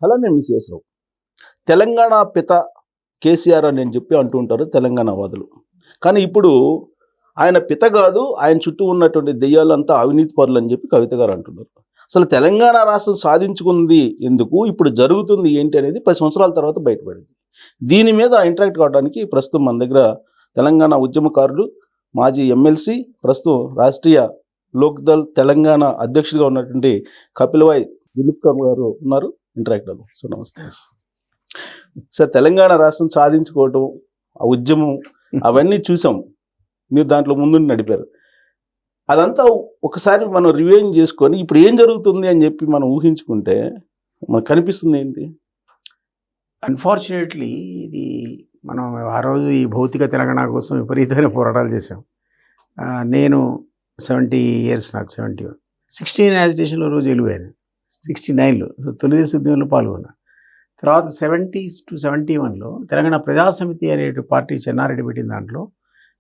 అలానే మిస్ తెలంగాణ పిత కేసీఆర్ అని చెప్పి అంటూ ఉంటారు తెలంగాణ వాదులు. కానీ ఇప్పుడు ఆయన పిత కాదు, ఆయన చుట్టూ ఉన్నటువంటి దెయ్యాలంతా అవినీతి పరులు అని చెప్పి కవిత గారు అంటున్నారు. అసలు తెలంగాణ రాష్ట్రం సాధించుకుంది ఎందుకు, ఇప్పుడు జరుగుతుంది ఏంటి అనేది 10 సంవత్సరాల తర్వాత బయటపడింది. దీని మీద ఇంటరాక్ట్ కావడానికి ప్రస్తుతం మన దగ్గర తెలంగాణ ఉద్యమకారుడు, మాజీ ఎమ్మెల్సీ, ప్రస్తుతం రాష్ట్రీయ లోక్దల్ తెలంగాణ అధ్యక్షుడిగా ఉన్నటువంటి కపిలవాయి దిలీప్ కుమార్ గారు ఉన్నారు. ఇంటరాక్ట్ అవుదాం. సో నమస్తే సార్. తెలంగాణ రాష్ట్రం సాధించుకోవటం, ఆ ఉద్యమం అవన్నీ చూసాం, మీరు దాంట్లో ముందు నడిపారు. అదంతా ఒకసారి మనం రివైండ్ చేసుకొని ఇప్పుడు ఏం జరుగుతుంది అని చెప్పి మనం ఊహించుకుంటే మనకు కనిపిస్తుంది ఏంటి? అన్ఫార్చునేట్లీ ఇది మనం ఆ రోజు ఈ భౌతిక తెలంగాణ కోసం విపరీతమైన పోరాటాలు చేసాం. నేను 70 years, నాకు 71. 16 యాజిటేషన్లో రోజు వెళ్ళిపోయాను. 69లో తొలిదేశ ఉద్యమంలో పాల్గొన్నా. తర్వాత 70s to 71లో తెలంగాణ ప్రజాసమితి అనే పార్టీ చెన్నారెడ్డి పెట్టిన దాంట్లో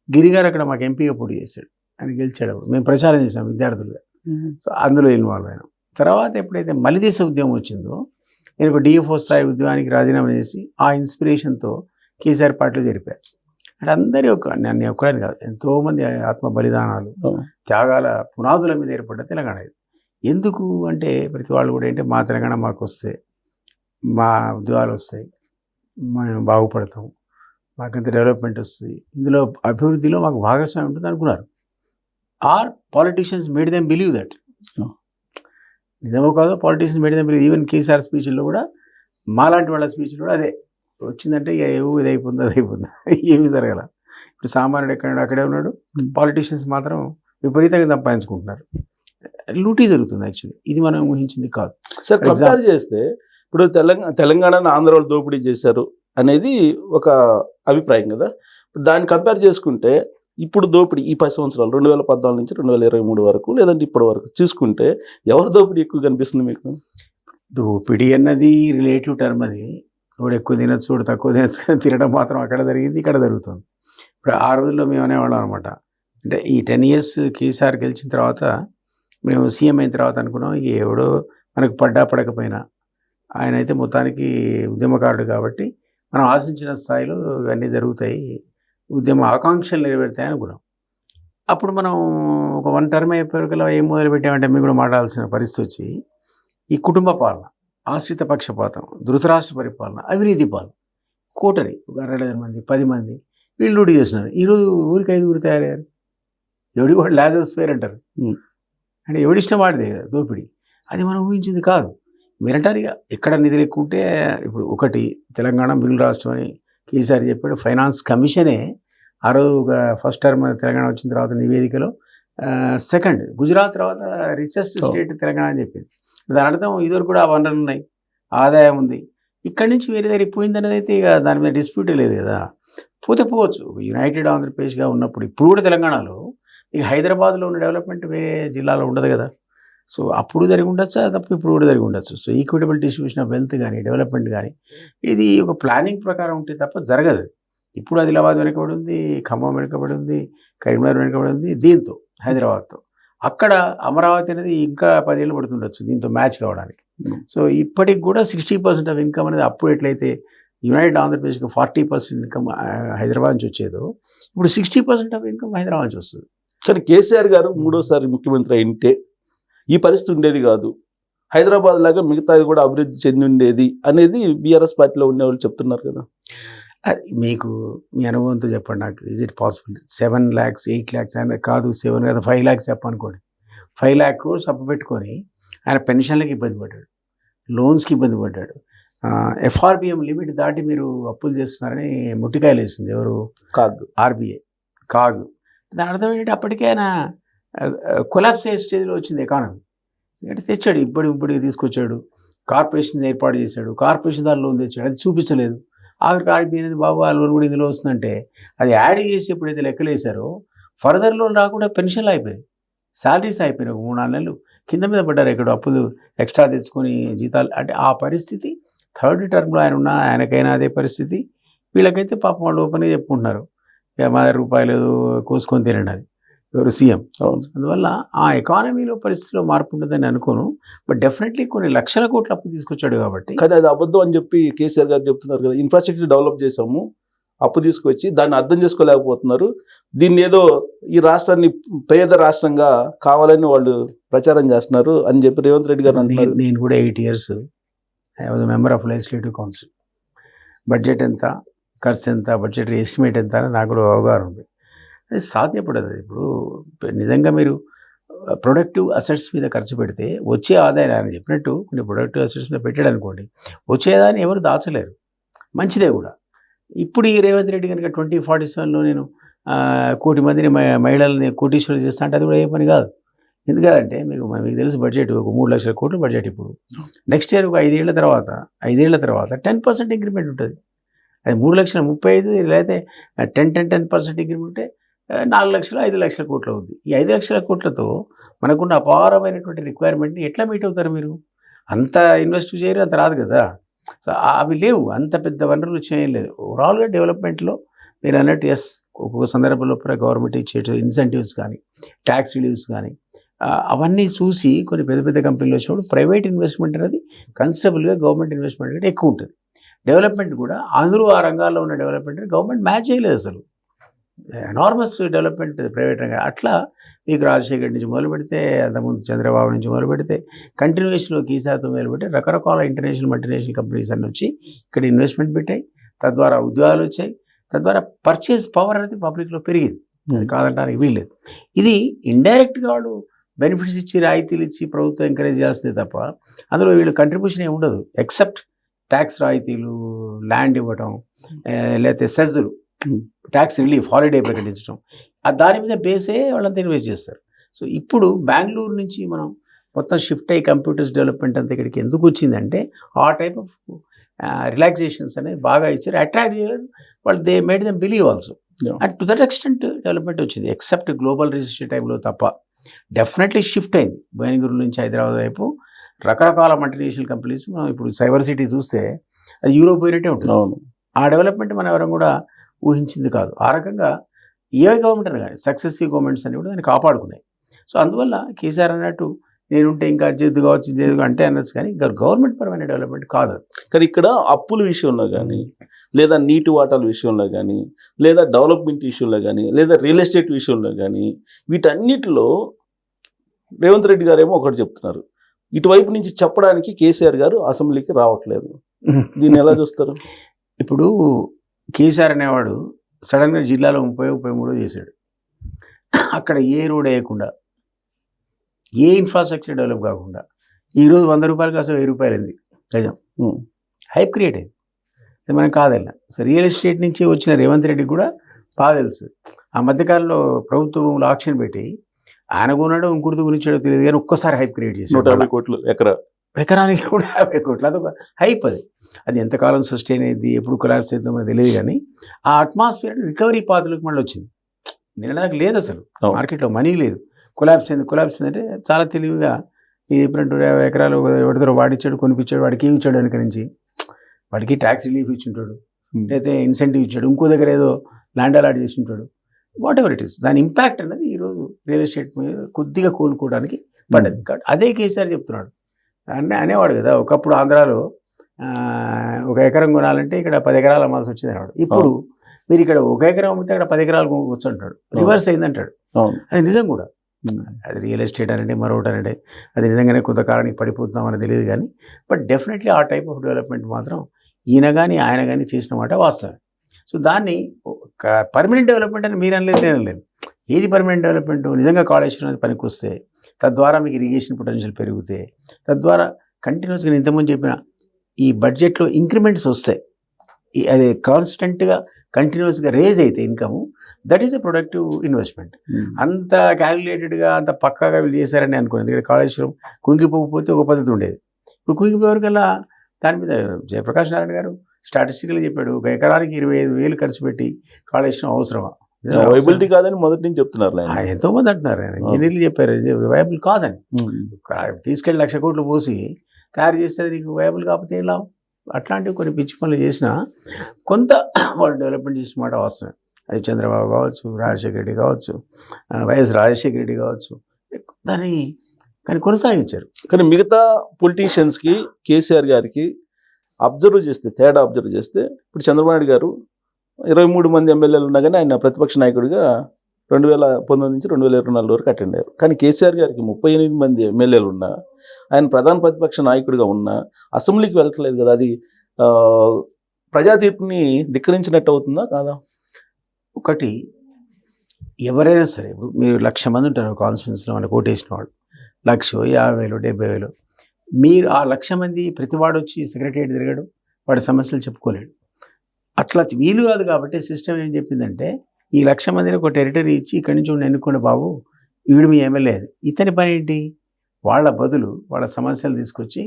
గిరిగారు అక్కడ మాకు ఎంపీగా పోటీ చేశాడు. ఆయన గెలిచాడు. అప్పుడు మేము ప్రచారం చేసాం విద్యార్థులుగా. సో అందులో ఇన్వాల్వ్ అయినాం. తర్వాత ఎప్పుడైతే మలిదేశ ఉద్యమం వచ్చిందో నేను ఒక డిఎఫ్ఓ స్థాయి ఉద్యమానికి రాజీనామా చేసి ఆ ఇన్స్పిరేషన్తో కేసీఆర్ పార్టీలో జరిపారు. అంటే అందరి నన్ను ఒక్కడని కాదు, ఎంతోమంది ఆత్మ బలిదానాలు, త్యాగాల పునాదుల మీద ఏర్పడ్డ తెలంగాణ ఇది. ఎందుకు అంటే ప్రతి వాళ్ళు కూడా ఏంటంటే మా తెలంగాణ మాకు వస్తే మా ఉద్యోగాలు వస్తాయి, మేము బాగుపడతాం, మాకంత డెవలప్మెంట్ వస్తుంది, ఇందులో అభివృద్ధిలో మాకు భాగస్వామ్యం ఉంటుంది అనుకున్నారు. Our politicians made them believe that. నిజమో కాదో politicians made them believe. Even KCR స్పీచ్లో కూడా మాలాంటి వాళ్ళ స్పీచ్లో కూడా అదే వచ్చిందంటే ఏవో ఇది అయిపోతుంది అది అయిపోతుంది, ఏమీ జరగాల. ఇప్పుడు సామాన్యుడు ఎక్కడ అక్కడే ఉన్నాడు, పాలిటీషియన్స్ మాత్రం విపరీతంగా సంపాదించుకుంటున్నారు. లూటీ జరుగుతుంది యాక్చువల్లీ. ఇది మనం ఊహించింది కాదు. సార్ కంపేర్ చేస్తే ఇప్పుడు తెలంగాణను ఆంధ్ర వాళ్ళు దోపిడీ చేశారు అనేది ఒక అభిప్రాయం కదా. దాన్ని కంపేర్ చేసుకుంటే ఇప్పుడు దోపిడీ ఈ 10 సంవత్సరాలు 2014 నుంచి 2023 వరకు లేదంటే ఇప్పటి వరకు చూసుకుంటే ఎవరు దోపిడీ ఎక్కువ కనిపిస్తుంది మీకు? దోపిడీ అన్నది రిలేటివ్ టర్మ్. అది వాడు ఎక్కువ తినచ్చు, వాడు తక్కువ తినచ్చు, తినడం మాత్రం అక్కడ జరిగింది, ఇక్కడ జరుగుతుంది. ఇప్పుడు ఆ రోజుల్లో మేము అనేవాళ్ళం అనమాట. అంటే ఈ 10 years కేసీఆర్ గెలిచిన తర్వాత మేము సీఎం అయిన తర్వాత అనుకున్నాం ఎవడో మనకు పడ్డా పడకపోయినా ఆయన అయితే మొత్తానికి ఉద్యమకారుడు కాబట్టి మనం ఆశించిన స్థాయిలో ఇవన్నీ జరుగుతాయి, ఉద్యమ ఆకాంక్షలు నెరవేరుతాయి అనుకున్నాం. అప్పుడు మనం ఒక 1 term అయిపోయాకల్లా ఏం మొదలుపెట్టామంటే మేము కూడా మాట్లాడాల్సిన పరిస్థితి వచ్చి ఈ కుటుంబ పాలన, ఆశ్రిత పక్షపాతం, ధృతరాష్ట్ర పరిపాలన, అవినీతి పాలన, కోటరి ఒక 60 మంది 10 మంది వీళ్ళు లూటీ చేస్తున్నారు. ఈరోజు ఊరికి 5 తయారయ్యారు. ఎవడి వాడు లాజర్స్ పేరు అంటారు. అంటే ఎవడిష్టం వాడిదే కదా దోపిడీ. అది మనం ఊహించింది కాదు. మిలిటరీగా ఎక్కడ నిధులు ఎక్కువ ఉంటే ఇప్పుడు ఒకటి తెలంగాణ మిగులు రాష్ట్రం అని కేసీఆర్ చెప్పాడు. ఫైనాన్స్ కమిషనే ఆ రోజు ఫస్ట్ టర్మ్ తెలంగాణ వచ్చిన తర్వాత నివేదికలో సెకండ్ గుజరాత్ తర్వాత రిచెస్ట్ స్టేట్ తెలంగాణ అని చెప్పింది. దాని అర్థం ఇదివరకు కూడా ఆ వనరులు ఉన్నాయి, ఆదాయం ఉంది, ఇక్కడి నుంచి వేరే దగ్గరికి పోయింది అనేది అయితే ఇక దాని మీద డిస్ప్యూటే లేదు కదా. పోతే పోవచ్చు. యునైటెడ్ ఆంధ్రప్రదేశ్గా ఉన్నప్పుడు ఇప్పుడు కూడా తెలంగాణలో ఇక హైదరాబాద్లో ఉన్న డెవలప్మెంట్ వేరే జిల్లాలో ఉండదు కదా. సో అప్పుడు జరిగి ఉండొచ్చు, తప్ప ఇప్పుడు కూడా జరిగి ఉండొచ్చు. So equitable distribution of wealth కానీ డెవలప్మెంట్ కానీ ఇది ఒక ప్లానింగ్ ప్రకారం ఉంటే తప్ప జరగదు. ఇప్పుడు ఆదిలాబాద్ వెనుకబడి ఉంది, ఖమ్మం వెనుకబడి ఉంది, కరీంనగర్ వెనుకబడి ఉంది దీంతో హైదరాబాద్తో. అక్కడ అమరావతి అనేది ఇంకా 10 ఏళ్ళు పడుతుండొచ్చు దీంతో మ్యాచ్ కావడానికి. సో ఇప్పటికి కూడా 60% ఆఫ్ ఇన్కమ్ అనేది అప్పుడు ఎట్లయితే యునైటెడ్ ఆంధ్రప్రదేశ్కి 40% ఇన్కమ్ హైదరాబాద్ నుంచి వచ్చేదో ఇప్పుడు 60% ఆఫ్ ఇన్కమ్ హైదరాబాద్ నుంచి వస్తుంది. సరే కేసీఆర్ గారు 3వ సారి ముఖ్యమంత్రి అయింటే ఈ పరిస్థితి ఉండేది కాదు, హైదరాబాద్ లాగా మిగతాది కూడా అభివృద్ధి చెంది ఉండేది అనేది బీఆర్ఎస్ పార్టీలో ఉండేవాళ్ళు చెప్తున్నారు కదా. మీకు మీ అనుభవంతో చెప్పండి నాకు. Is it possible 7 lakhs 8 lakhs ఆయన కాదు 7 కదా 5 lakhs చెప్పనుకోండి. 5 lakh crores అప్పు పెట్టుకొని ఆయన పెన్షన్లకు ఇబ్బంది పడ్డాడు, లోన్స్కి ఇబ్బంది పడ్డాడు. ఎఫ్ఆర్బిఎం లిమిట్ దాటి మీరు అప్పులు చేస్తున్నారని ముట్టికాయలు వేసింది ఎవరు? కాదు, ఆర్బీఐ కాదు. దాని అర్థం ఏంటంటే అప్పటికే ఆయన కొలాప్స్ అయ్యే స్టేజ్లో వచ్చింది ఎకానమీ. ఎందుకంటే తెచ్చాడు, ఇప్పటికి తీసుకొచ్చాడు, కార్పొరేషన్ ఏర్పాటు చేశాడు, కార్పొరేషన్ దాని లోన్ తెచ్చాడు, అది చూపించలేదు. ఆఖరికి ఆర్బీఐ అనేది బాబు ఆ లోన్ కూడా ఇందులో వస్తుందంటే అది యాడ్ చేసి ఎప్పుడైతే లెక్కలు వేశారో ఫర్దర్ లోన్ రాకుండా పెన్షన్లు అయిపోయాయి, శాలరీస్ అయిపోయినాయి. 3-4 నెలలు కింద మీద పడ్డారు, ఎక్కడ అప్పులు ఎక్స్ట్రా తెచ్చుకొని జీతాలు. అంటే ఆ పరిస్థితి థర్డ్ టర్మ్లో ఆయన ఉన్నా ఆయనకైనా అదే పరిస్థితి. వీళ్ళకైతే పాపం వాళ్ళు ఓపెన్గా చెప్పుకుంటున్నారు, ఇక మా రూపాయలు కోసుకొని తినండి. అది ఎవరు సీఎం. అవును. అందువల్ల ఆ ఎకానమీలో పరిస్థితిలో మార్పు ఉంటుందని అనుకోను. బట్ డెఫినెట్లీ కొన్ని లక్షల కోట్ల అప్పు తీసుకొచ్చాడు కాబట్టి. కానీ అది అబద్ధం అని చెప్పి కేసీఆర్ గారు చెప్తున్నారు కదా, ఇన్ఫ్రాస్ట్రక్చర్ డెవలప్ చేసాము, అప్పు తీసుకొచ్చి దాన్ని అర్థం చేసుకోలేకపోతున్నారు, దీన్ని ఏదో ఈ రాష్ట్రాన్ని పేద రాష్ట్రంగా కావాలని వాళ్ళు ప్రచారం చేస్తున్నారు అని చెప్పి రేవంత్ రెడ్డి గారు అంటున్నారు. నేను కూడా 8 years I was member of legislative council. Budget ఎంత, ఖర్చు ఎంత, బడ్జెట్ ఎస్టిమేట్ ఎంత అని నాకు కూడా అవగాహన ఉంది. అది సాధ్యపడదు. ఇప్పుడు నిజంగా మీరు ప్రొడక్టివ్ అసెట్స్ మీద ఖర్చు పెడితే వచ్చే ఆదాయం, ఆయన చెప్పినట్టు కొన్ని ప్రొడక్టివ్ అసెట్స్ మీద పెట్టాడు అనుకోండి, వచ్చేదాన్ని ఎవరు దాచలేరు, మంచిదే కూడా. ఇప్పుడు ఈ రేవంత్ రెడ్డి కనుక 2047లో నేను 1 కోటి మందిని మహిళల్ని కోటీశ్వరులు చేస్తా అంటే అది కూడా ఏ పని కాదు. ఎందుకంటే మీకు తెలుసు బడ్జెట్ ఒక 3 లక్షల కోట్లు బడ్జెట్. ఇప్పుడు నెక్స్ట్ ఇయర్ ఒక 5 ఏళ్ల తర్వాత 10% ఇంక్రిమెంట్ ఉంటుంది. అది 3,35,000 లేకపోతే 10% ఇంక్రిమెంట్ ఉంటే 4 లక్షలు 5 లక్షల కోట్లు అవుద్ది. ఈ 5 లక్షల కోట్లతో మనకున్న అపారమైనటువంటి రిక్వైర్మెంట్ని ఎట్లా మీట్ అవుతారు మీరు? అంత ఇన్వెస్ట్ చేయరు, అంత రాదు కదా. సో అవి లేవు, అంత పెద్ద వనరులు చేయలేదు. ఓవరాల్గా డెవలప్మెంట్లో మీరు అన్నట్టు ఒక్కొక్క సందర్భంలో గవర్నమెంట్ ఇచ్చే ఇన్సెంటివ్స్ కానీ, ట్యాక్స్ రిలీవ్స్ కానీ, అవన్నీ చూసి కొన్ని పెద్ద పెద్ద కంపెనీలు వచ్చినప్పుడు ప్రైవేట్ ఇన్వెస్ట్మెంట్ అనేది కన్స్టబుల్గా గవర్నమెంట్ ఇన్వెస్ట్మెంట్ అనేది ఎక్కువ ఉంటుంది. డెవలప్మెంట్ కూడా అందరూ ఆ రంగాల్లో ఉన్న డెవలప్మెంట్ గవర్నమెంట్ మ్యాచ్ చేయలేదు అసలు. ఎనార్మస్ డెవలప్మెంట్ ప్రైవేట్ రంగం. అట్లా మీకు రాజశేఖర్ నుంచి మొదలు పెడితే, అంతకుముందు చంద్రబాబు నుంచి మొదలు పెడితే, కంటిన్యూషన్లో కీసాతో మొదలు పెట్టి రకరకాల ఇంటర్నేషనల్ మల్టీనేషనల్ కంపెనీస్ అన్నీ వచ్చి ఇక్కడ ఇన్వెస్ట్మెంట్ పెట్టాయి. తద్వారా ఉద్యోగాలు వచ్చాయి. తద్వారా పర్చేస్ పవర్ అనేది పబ్లిక్లో పెరిగింది. అది కాదంటానికి వీల్లేదు. ఇది ఇండైరెక్ట్గా వాడు బెనిఫిట్స్ ఇచ్చి, రాయితీలు ఇచ్చి ప్రభుత్వం ఎంకరేజ్ చేస్తుంది తప్ప అందులో వీళ్ళు కంట్రిబ్యూషన్ ఏమి ఉండదు. ఎక్సెప్ట్ ట్యాక్స్ రాయితీలు, ల్యాండ్ ఇవ్వటం, లేకపోతే సెజ్లు, ట్యాక్స్ రిలీఫ్, హాలిడే ప్రకటించడం, దాని మీద బేసే వాళ్ళంతా ఇన్వెస్ట్ చేస్తారు. సో ఇప్పుడు బెంగళూరు నుంచి మనం మొత్తం షిఫ్ట్ అయ్యి కంప్యూటర్స్ డెవలప్మెంట్ అంతా ఇక్కడికి ఎందుకు వచ్చిందంటే ఆ టైప్ ఆఫ్ రిలాక్సేషన్స్ అనేది బాగా ఇచ్చారు, అట్రాక్ట్ చేయలేదు వాళ్ళు. They made them believe also. And to that extent development వచ్చింది. ఎక్సెప్ట్ గ్లోబల్ రిజిస్టర్ టైంలో తప్ప డెఫినెట్లీ షిఫ్ట్ అయింది. బెంగళూరు నుంచి హైదరాబాద్ వైపు రకరకాల మల్టీనేషనల్ కంపెనీస్. మనం ఇప్పుడు సైబర్ సిటీ చూస్తే అది యూరోప్ పోయినట్టే ఉంటుంది. ఆ డెవలప్మెంట్ మనం ఎవరం కూడా ఊహించింది కాదు. ఆ రకంగా ఏ గవర్నమెంట్ అని కానీ సక్సెసివ్ గవర్నమెంట్స్ అని కూడా దాన్ని కాపాడుకున్నాయి. సో అందువల్ల కేసీఆర్ అన్నట్టు నేనుంటే ఇంకా చేద్దు కావచ్చు అంటే అనొచ్చు, కానీ గవర్నమెంట్ పరమైన డెవలప్మెంట్ కాదు. కానీ ఇక్కడ అప్పుల విషయంలో కానీ, లేదా నీటి వాటాల విషయంలో కానీ, లేదా డెవలప్మెంట్ విషయంలో కానీ, లేదా రియల్ ఎస్టేట్ విషయంలో కానీ, వీటన్నిటిలో రేవంత్ రెడ్డి గారు ఏమో ఒకటి చెప్తున్నారు, ఇటువైపు నుంచి చెప్పడానికి కేసీఆర్ గారు అసెంబ్లీకి రావట్లేదు. దీన్ని ఎలా చూస్తారు? ఇప్పుడు కేసీఆర్ అనేవాడు సడన్గా జిల్లాలో 30-33 చేశాడు. అక్కడ ఏ రోడ్ వేయకుండా, ఏ ఇన్ఫ్రాస్ట్రక్చర్ డెవలప్ కాకుండా ఈరోజు 100 రూపాయలు కాస్త 1000 రూపాయలు అయింది గజం. హైప్ క్రియేట్ అయింది. అది మనకు కాదల్లా. సో రియల్ ఎస్టేట్ నుంచి వచ్చిన రేవంత్ రెడ్డికి కూడా బాగా తెలుసు. ఆ మధ్యకాలంలో ప్రభుత్వ భూములు ఆక్షన్ పెట్టి ఆయన కొన్నాడో ఇంకొకటి గురించాడో తెలియదు, కానీ ఒక్కసారి హైప్ క్రియేట్ చేసి 150 కోట్లు ఎకరానికి కూడా 50 కోట్లు. అదొక హైప్. అది ఎంతకాలం సస్టైన్ అయింది, ఎప్పుడు కొలాప్స్ అవుతుందో మనకు తెలియదు, కానీ ఆ అట్మాస్ఫియర్ రికవరీ పాత్రలకు మళ్ళీ వచ్చింది. నిన్నదాకా లేదు అసలు, మార్కెట్లో మనీ లేదు. కొలాప్స్ అంటే చాలా తెలివిగా ఈ 250 ఎకరాలు ఎవరిదో వాడిచ్చాడు, కొనిపించాడు, వాడికి ఏమి ఇచ్చాడు వెనక నుంచి, వాడికి ట్యాక్స్ రిలీఫ్ ఇచ్చింటాడు, లేకపోతే ఇన్సెంటివ్ ఇచ్చాడు, ఇంకో దగ్గర ఏదో ల్యాండ్ అలాట్ చేసి ఉంటాడు. వాట్ ఎవర్ ఇట్ ఈస్, దాని ఇంపాక్ట్ అనేది ఈరోజు రియల్ ఎస్టేట్ మీద కొద్దిగా కోలుకోవడానికి పడ్డది. కాబట్టి అదే కేసీఆర్ చెప్తున్నాడు. అనేవాడు కదా, ఒకప్పుడు ఆంధ్రాలో 1 ఎకరం కొనాలంటే ఇక్కడ 10 ఎకరాలు అమ్మాల్సి వచ్చింది అనేవాడు. ఇప్పుడు మీరు ఇక్కడ 1 ఎకరం అమ్మితే అక్కడ 10 ఎకరాలు కొనుక్కోవచ్చు అంటాడు. రివర్స్ అయిందంటాడు. అది నిజం కూడా. అది రియల్ ఎస్టేట్ అనండి, మరొకటి అనండి, అది నిజంగానే కొంతకాలానికి పడిపోతున్నామని తెలియదు, కానీ బట్ డెఫినెట్లీ ఆ టైప్ ఆఫ్ డెవలప్మెంట్ మాత్రం ఈయన కానీ ఆయన కానీ చేసిన మాట వాస్తవం. సో దాన్ని పర్మనెంట్ డెవలప్మెంట్ అని మీరు అనలేదు, నేను అనలేదు. ఏది పర్మనెంట్ డెవలప్మెంట్? నిజంగా కాళేశ్వరం అనేది పనికి వస్తే, తద్వారా మీకు ఇరిగేషన్ పొటెన్షియల్ పెరిగితే, తద్వారా కంటిన్యూస్గా నేను ఇంతకుముందు చెప్పిన ఈ బడ్జెట్లో ఇంక్రిమెంట్స్ వస్తాయి, అది కాన్స్టెంట్గా కంటిన్యూస్గా రేజ్ అయితే income, that is a productive investment. అంత క్యాలిక్యులేటెడ్గా అంత పక్కాగా వీళ్ళు చేశారని అనుకోండి. ఎందుకంటే కాళేశ్వరం కుంగిపోకపోతే ఒక పద్ధతి ఉండేది. ఇప్పుడు కుంగిపోయేవరకల్లా దాని మీద జయప్రకాష్ నారాయణ గారు స్టాటిస్టికల్గా చెప్పాడు, 1 ఎకరానికి 25,000 ఖర్చు పెట్టి కాళేశ్వరం అవసరమా? వైబిలిటీ కాదని మొదటి నుంచి చెప్తున్నారు. ఎంతోమంది అంటున్నారు, ఇంజనీర్లు చెప్పారు వైబుల్ కాదని. తీసుకెళ్ళి 1,00,000 కోట్లు పోసి తయారు చేస్తే నీకు వైబుల్ కాకపోతే ఏం లాభం? అట్లాంటివి కొన్ని పిచ్చి పనులు చేసినా కొంత వాళ్ళు డెవలప్మెంట్ చేసిన మాట వాస్తవమే. అది చంద్రబాబు కావచ్చు, రాజశేఖర రెడ్డి కావచ్చు, వైఎస్ రాజశేఖర రెడ్డి కావచ్చు, దాన్ని కానీ కొనసాగించారు. కానీ మిగతా పొలిటీషియన్స్కి కేసీఆర్ గారికి తేడా అబ్జర్వ్ చేస్తే ఇప్పుడు చంద్రబాబు నాయుడు గారు 23 మంది ఎమ్మెల్యేలు ఉన్నా కానీ ఆయన ప్రతిపక్ష నాయకుడిగా 2019 నుంచి 2024 వరకు అటెండ్ అయ్యారు. కానీ కేసీఆర్ గారికి 38 మంది ఎమ్మెల్యేలు ఉన్నా, ఆయన ప్రధాన ప్రతిపక్ష నాయకుడిగా ఉన్నా అసెంబ్లీకి వెళ్ళట్లేదు కదా. అది ప్రజా తీర్పుని ధిక్కరించినట్టు అవుతుందా కాదా? ఒకటి, ఎవరైనా సరే ఇప్పుడు మీరు 1,00,000 మంది ఉంటారు కాన్స్టిట్యూన్సీలో మనకు ఓటేసిన వాళ్ళు, 1,00,000, 50,000, 70,000. మీరు ఆ 1,00,000 మంది ప్రతివాడు వచ్చి సెక్రటరియట్ తిరగడు, వాడి సమస్యలు చెప్పుకోలేడు. అట్లా వీలు కాదు. కాబట్టి సిస్టమ్ ఏం చెప్పిందంటే ఈ 1,00,000 మందిని ఒక టెరిటరీ ఇచ్చి ఇక్కడి నుంచి ఎన్నుకోండి బాబు, వీడు మీ ఎమ్మెల్యే. ఇతని పని ఏంటి? వాళ్ళ బదులు వాళ్ళ సమస్యలు తీసుకొచ్చి